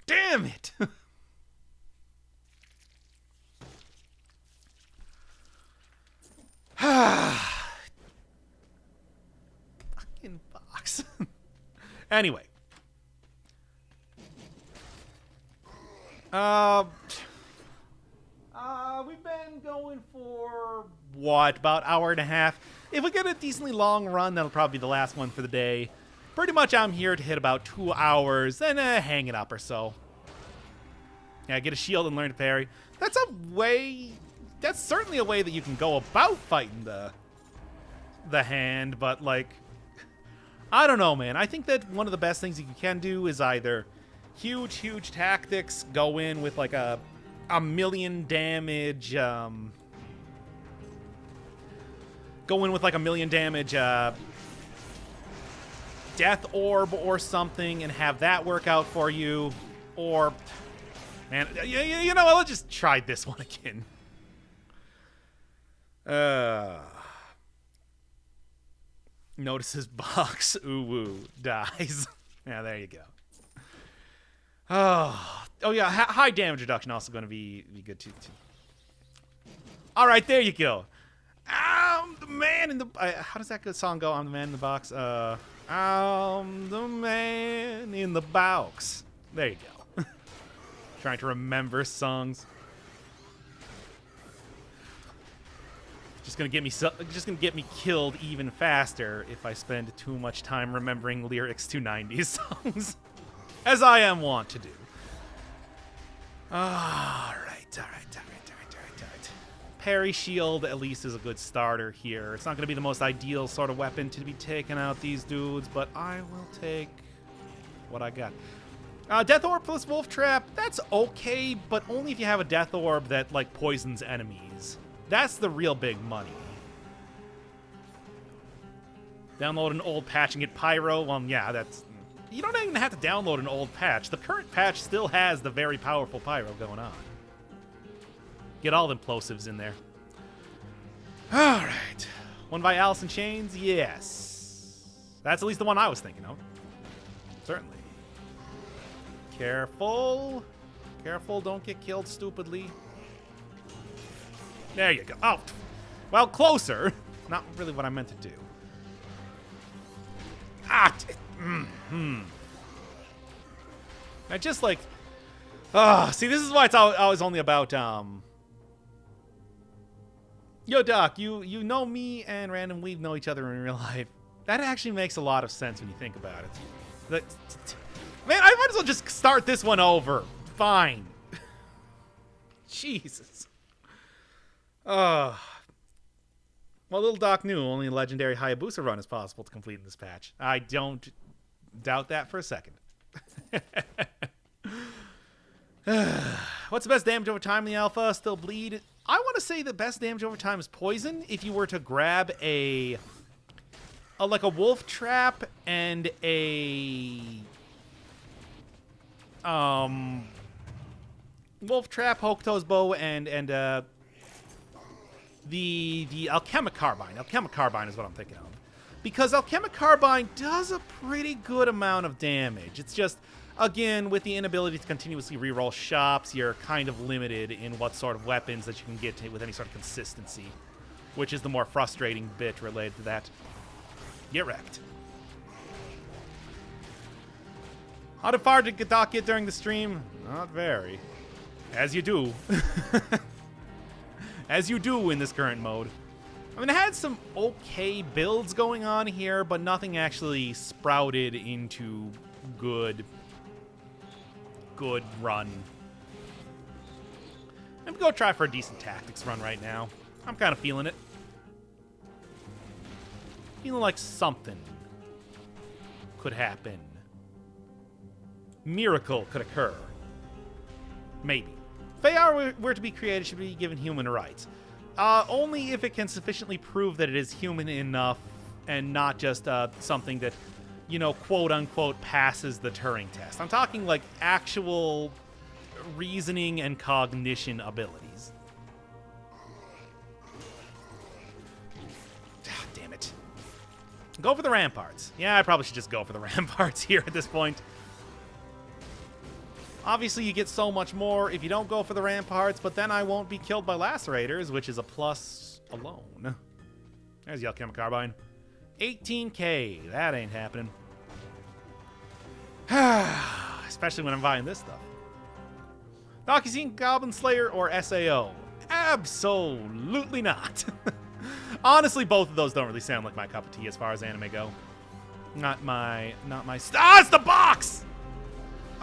Damn it! Fucking box. Anyway. We've been going for, what, about an hour and a half? If we get a decently long run, that'll probably be the last one for the day. Pretty much I'm here to hit about 2 hours, then hang it up or so. Yeah, get a shield and learn to parry. That's a way... That's certainly a way that you can go about fighting the hand, but, like... I don't know, man. I think that one of the best things you can do is either huge tactics, go in with, like, a million damage, go in with, like, a million damage, death orb or something and have that work out for you, or... Man, you know what? Let's just try this one again. Notices box. Ooh, dies. Yeah, there you go. Oh yeah, high damage reduction also going to be good too. All right, there you go. I'm the man in the... how does that good song go? I'm the man in the box. I'm the man in the box. There you go. Trying to remember songs. Just gonna get me killed even faster if I spend too much time remembering lyrics to 90s songs, as I am wont to do. All right. Parry shield at least is a good starter here. It's not gonna be the most ideal sort of weapon to be taking out these dudes, but I will take what I got. Death Orb plus Wolf Trap, that's okay, but only if you have a Death Orb that, like, poisons enemies. That's the real big money. Download an old patch and get Pyro. Well, yeah, that's... You don't even have to download an old patch. The current patch still has the very powerful Pyro going on. Get all the implosives in there. All right. One by Alice in Chains? Yes. That's at least the one I was thinking of. Certainly. Careful. Careful, don't get killed stupidly. There you go. Oh, well, closer. Not really what I meant to do. I just, like... see, this is why it's always only about, Yo, Doc, you know me and Random Weave know each other in real life. That actually makes a lot of sense when you think about it. Man, I might as well just start this one over. Fine. Jesus. Uh, well, little Doc knew only a legendary Hayabusa run is possible to complete in this patch. I don't doubt that for a second. What's the best damage over time in the alpha? Still bleed. I want to say the best damage over time is poison. If you were to grab like a wolf trap and a wolf trap, Hokuto's bow, and the alchemic carbine. Alchemic carbine is what I'm thinking of, because alchemic carbine does a pretty good amount of damage. It's just, again, with the inability to continuously reroll shops, you're kind of limited in what sort of weapons that you can get to with any sort of consistency, which is the more frustrating bit related to that. Get wrecked. How far did Doc get during the stream? Not very. As you do. As you do in this current mode. I mean, it had some okay builds going on here, but nothing actually sprouted into good run. I'm gonna go try for a decent tactics run right now. I'm kind of feeling it. Feeling like something could happen. Miracle could occur. Maybe. If AR were to be created, should be given human rights. Only if it can sufficiently prove that it is human enough and not just something that, you know, quote-unquote passes the Turing test. I'm talking like actual reasoning and cognition abilities. Ah, damn it. Go for the ramparts. Yeah, I probably should just go for the ramparts here at this point. Obviously, you get so much more if you don't go for the ramparts, but then I won't be killed by lacerators, which is a plus alone. There's the alchemic carbine. 18k. That ain't happening. Especially when I'm buying this stuff. Doc, you seen Goblin Slayer or SAO? Absolutely not. Honestly, both of those don't really sound like my cup of tea as far as anime go. Not my it's the box!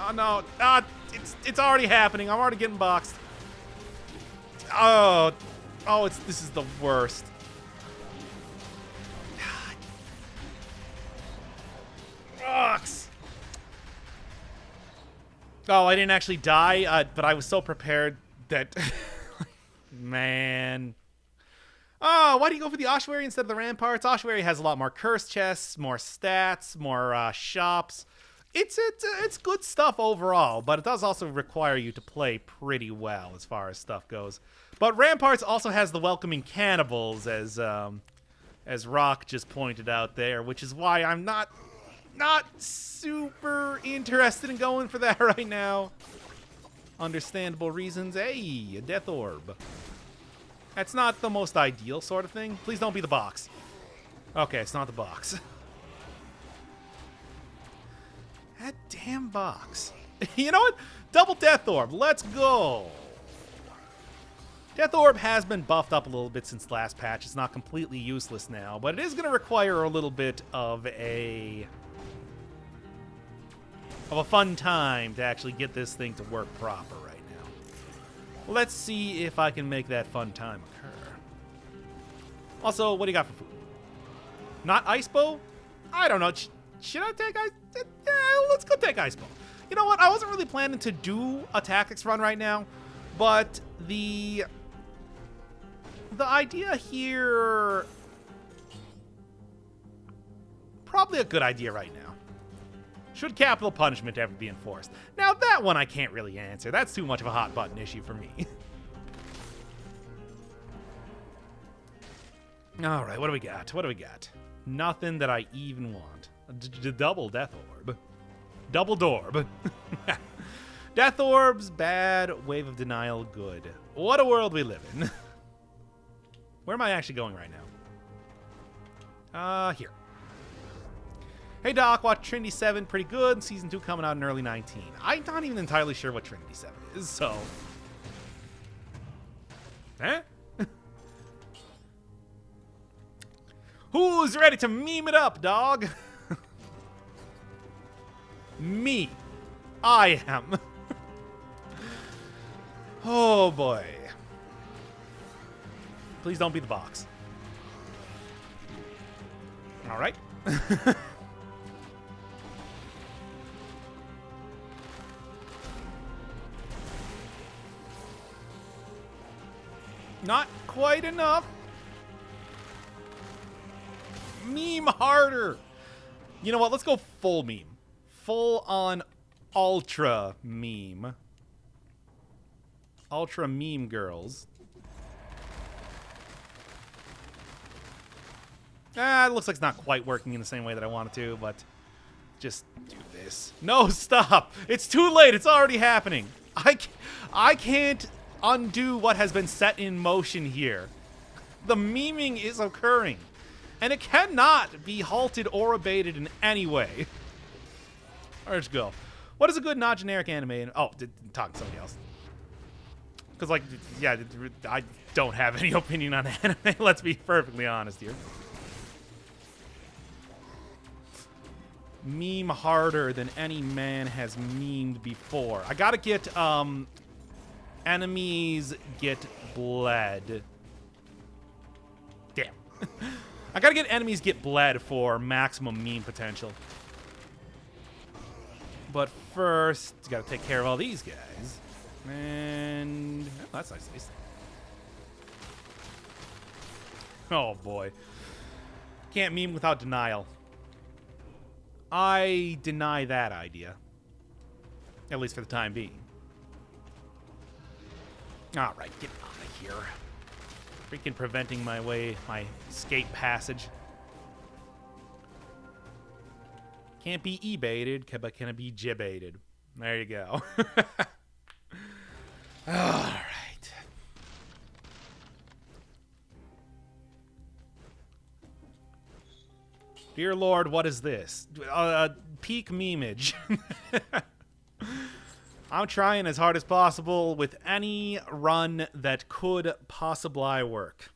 Oh no, it's already happening. I'm already getting boxed. Oh, this is the worst. Box. Oh, I didn't actually die, but I was so prepared that, man. Oh, why do you go for the ossuary instead of the ramparts? Ossuary has a lot more curse chests, more stats, more shops. It's good stuff overall, but it does also require you to play pretty well as far as stuff goes. But Ramparts also has the welcoming cannibals, as Rock just pointed out there, which is why I'm not super interested in going for that right now. Understandable reasons. Hey, a death orb. That's not the most ideal sort of thing. Please don't be the box. Okay, it's not the box. That damn box. You know what? Double Death Orb. Let's go. Death Orb has been buffed up a little bit since last patch. It's not completely useless now, but it is going to require a little bit of a fun time to actually get this thing to work proper right now. Let's see if I can make that fun time occur. Also, what do you got for food? Not Ice Bow? I don't know. Should I take Ice? Yeah, let's go take Ice Bow. You know what? I wasn't really planning to do a tactics run right now, but the idea here, probably a good idea right now. Should capital punishment ever be enforced? Now that one I can't really answer. That's too much of a hot button issue for me. All right, what do we got? What do we got? Nothing that I even want. Double Death Orb. Double Dorb. Death Orbs, bad. Wave of Denial, good. What a world we live in. Where am I actually going right now? Here. Hey Doc, watch Trinity 7, pretty good. Season 2 coming out in early 19. I'm not even entirely sure what Trinity 7 is, so... Eh? Who's ready to meme it up, dog? Me. I am. Oh, boy. Please don't be the box. All right. Not quite enough. Meme harder. You know what? Let's go full meme. Full on ultra meme. Ultra meme girls. It looks like it's not quite working in the same way that I want it to, but just do this. No, stop. It's too late. It's already happening. I can't undo what has been set in motion here. The memeing is occurring, and it cannot be halted or abated in any way. All right, let's go. What is a good, not generic anime? Oh, talking to somebody else. Because, like, yeah, I don't have any opinion on anime. Let's be perfectly honest here. Meme harder than any man has memed before. I gotta get, enemies get bled. Damn. I gotta get enemies get bled for maximum meme potential. But first, gotta take care of all these guys. And oh, that's nice. Oh boy. Can't meme without denial. I deny that idea. At least for the time being. Alright, get out of here. Freaking preventing my escape passage. Can't be e-baited, but can it be jibaited? There you go. Alright. Dear Lord, what is this? Peak memeage. I'm trying as hard as possible with any run that could possibly work.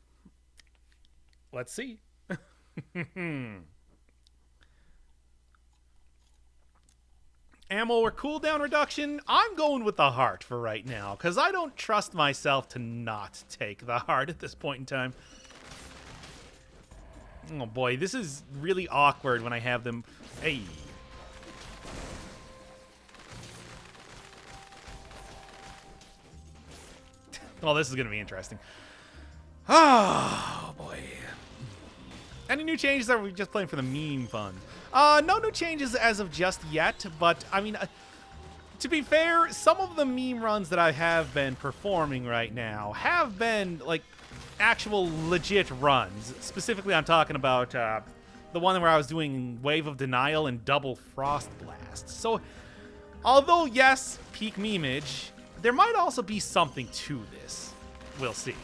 Let's see. Ammo or cooldown reduction? I'm going with the heart for right now, because I don't trust myself to not take the heart at this point in time. Oh boy, this is really awkward when I have them. Hey. Well, this is going to be interesting. Oh boy. Any new changes, or are we just playing for the meme fun? No new changes as of just yet, but I mean, to be fair, some of the meme runs that I have been performing right now have been like actual legit runs. Specifically, I'm talking about the one where I was doing Wave of Denial and Double Frost Blast. So, although yes, peak memeage, there might also be something to this. We'll see.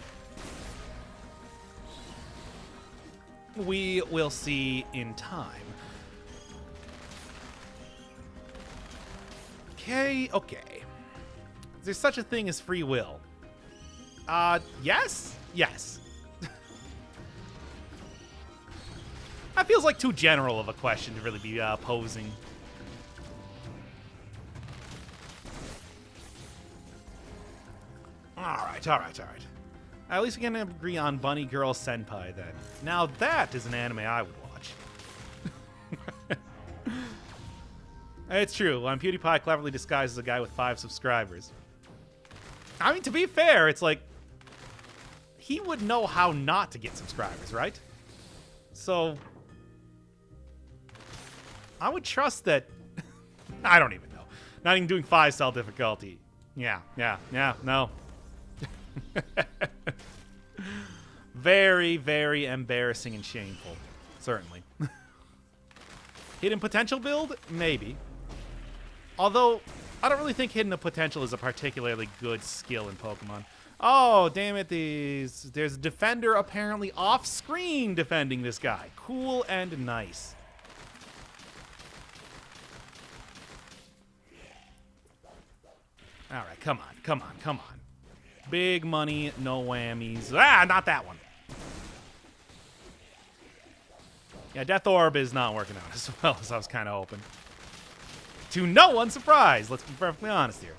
We will see in time. Okay. There's such a thing as free will. Yes? Yes. That feels like too general of a question to really be posing. Alright. At least we can agree on Bunny Girl Senpai then. Now that is an anime I would watch. It's true. When PewDiePie cleverly disguises a guy with 5 subscribers. I mean, to be fair, it's like he would know how not to get subscribers, right? So I would trust that. I don't even know. Not even doing 5-cell difficulty. Yeah, no. Very, very embarrassing and shameful. Certainly. Hidden potential build? Maybe. Although, I don't really think hidden potential is a particularly good skill in Pokemon. Oh, damn it. There's a defender apparently off-screen defending this guy. Cool and nice. All right, come on. Big money, no whammies. Ah, not that one. Yeah, Death Orb is not working out as well as I was kind of hoping. To no one's surprise, let's be perfectly honest here.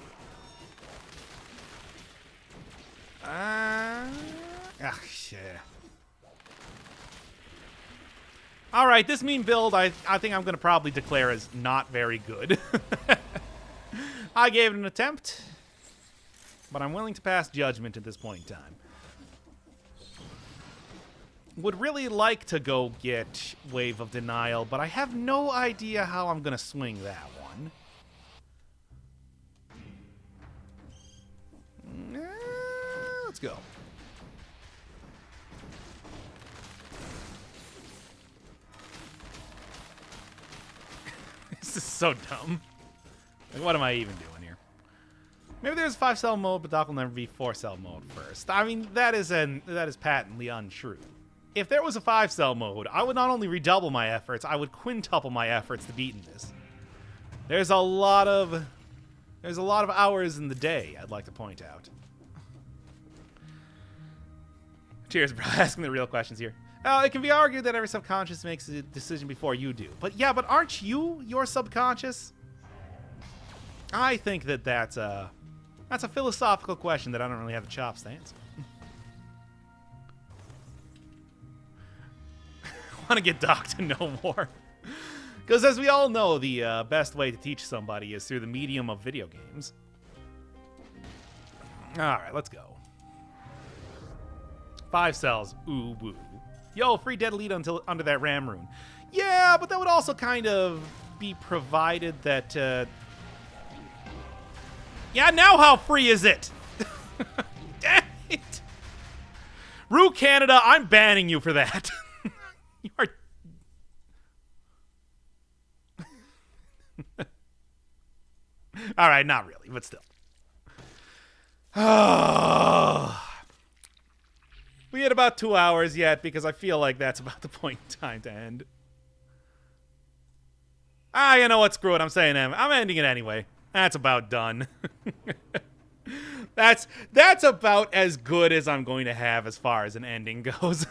Ah, shit. Alright, this mean build, I think I'm going to probably declare as not very good. I gave it an attempt, but I'm willing to pass judgment at this point in time. Would really like to go get Wave of Denial, but I have no idea how I'm going to swing that one. Let's go. This is so dumb. Like, what am I even doing here? Maybe there's 5-cell mode, but Doc will never be 4-cell mode first. I mean, that is patently untrue. If there was a 5-cell mode, I would not only redouble my efforts, I would quintuple my efforts to beating this. There's a lot of hours in the day, I'd like to point out. Cheers, bro. Asking the real questions here. It can be argued that every subconscious makes a decision before you do. But yeah, but aren't you your subconscious? I think that's a philosophical question that I don't really have the chops to answer. Want to get Doc to know more. Because as we all know, the best way to teach somebody is through the medium of video games. Alright, let's go. 5 cells. Ooh, woo. Yo, free dead lead until under that ram rune. Yeah, but that would also kind of be provided that... Yeah, now how free is it? Damn it. Rue Canada, I'm banning you for that. You are... Alright, not really, but still. We had about 2 hours yet because I feel like that's about the point in time to end. You know what? Screw it. I'm saying I'm ending it anyway. That's about done. That's about as good as I'm going to have as far as an ending goes.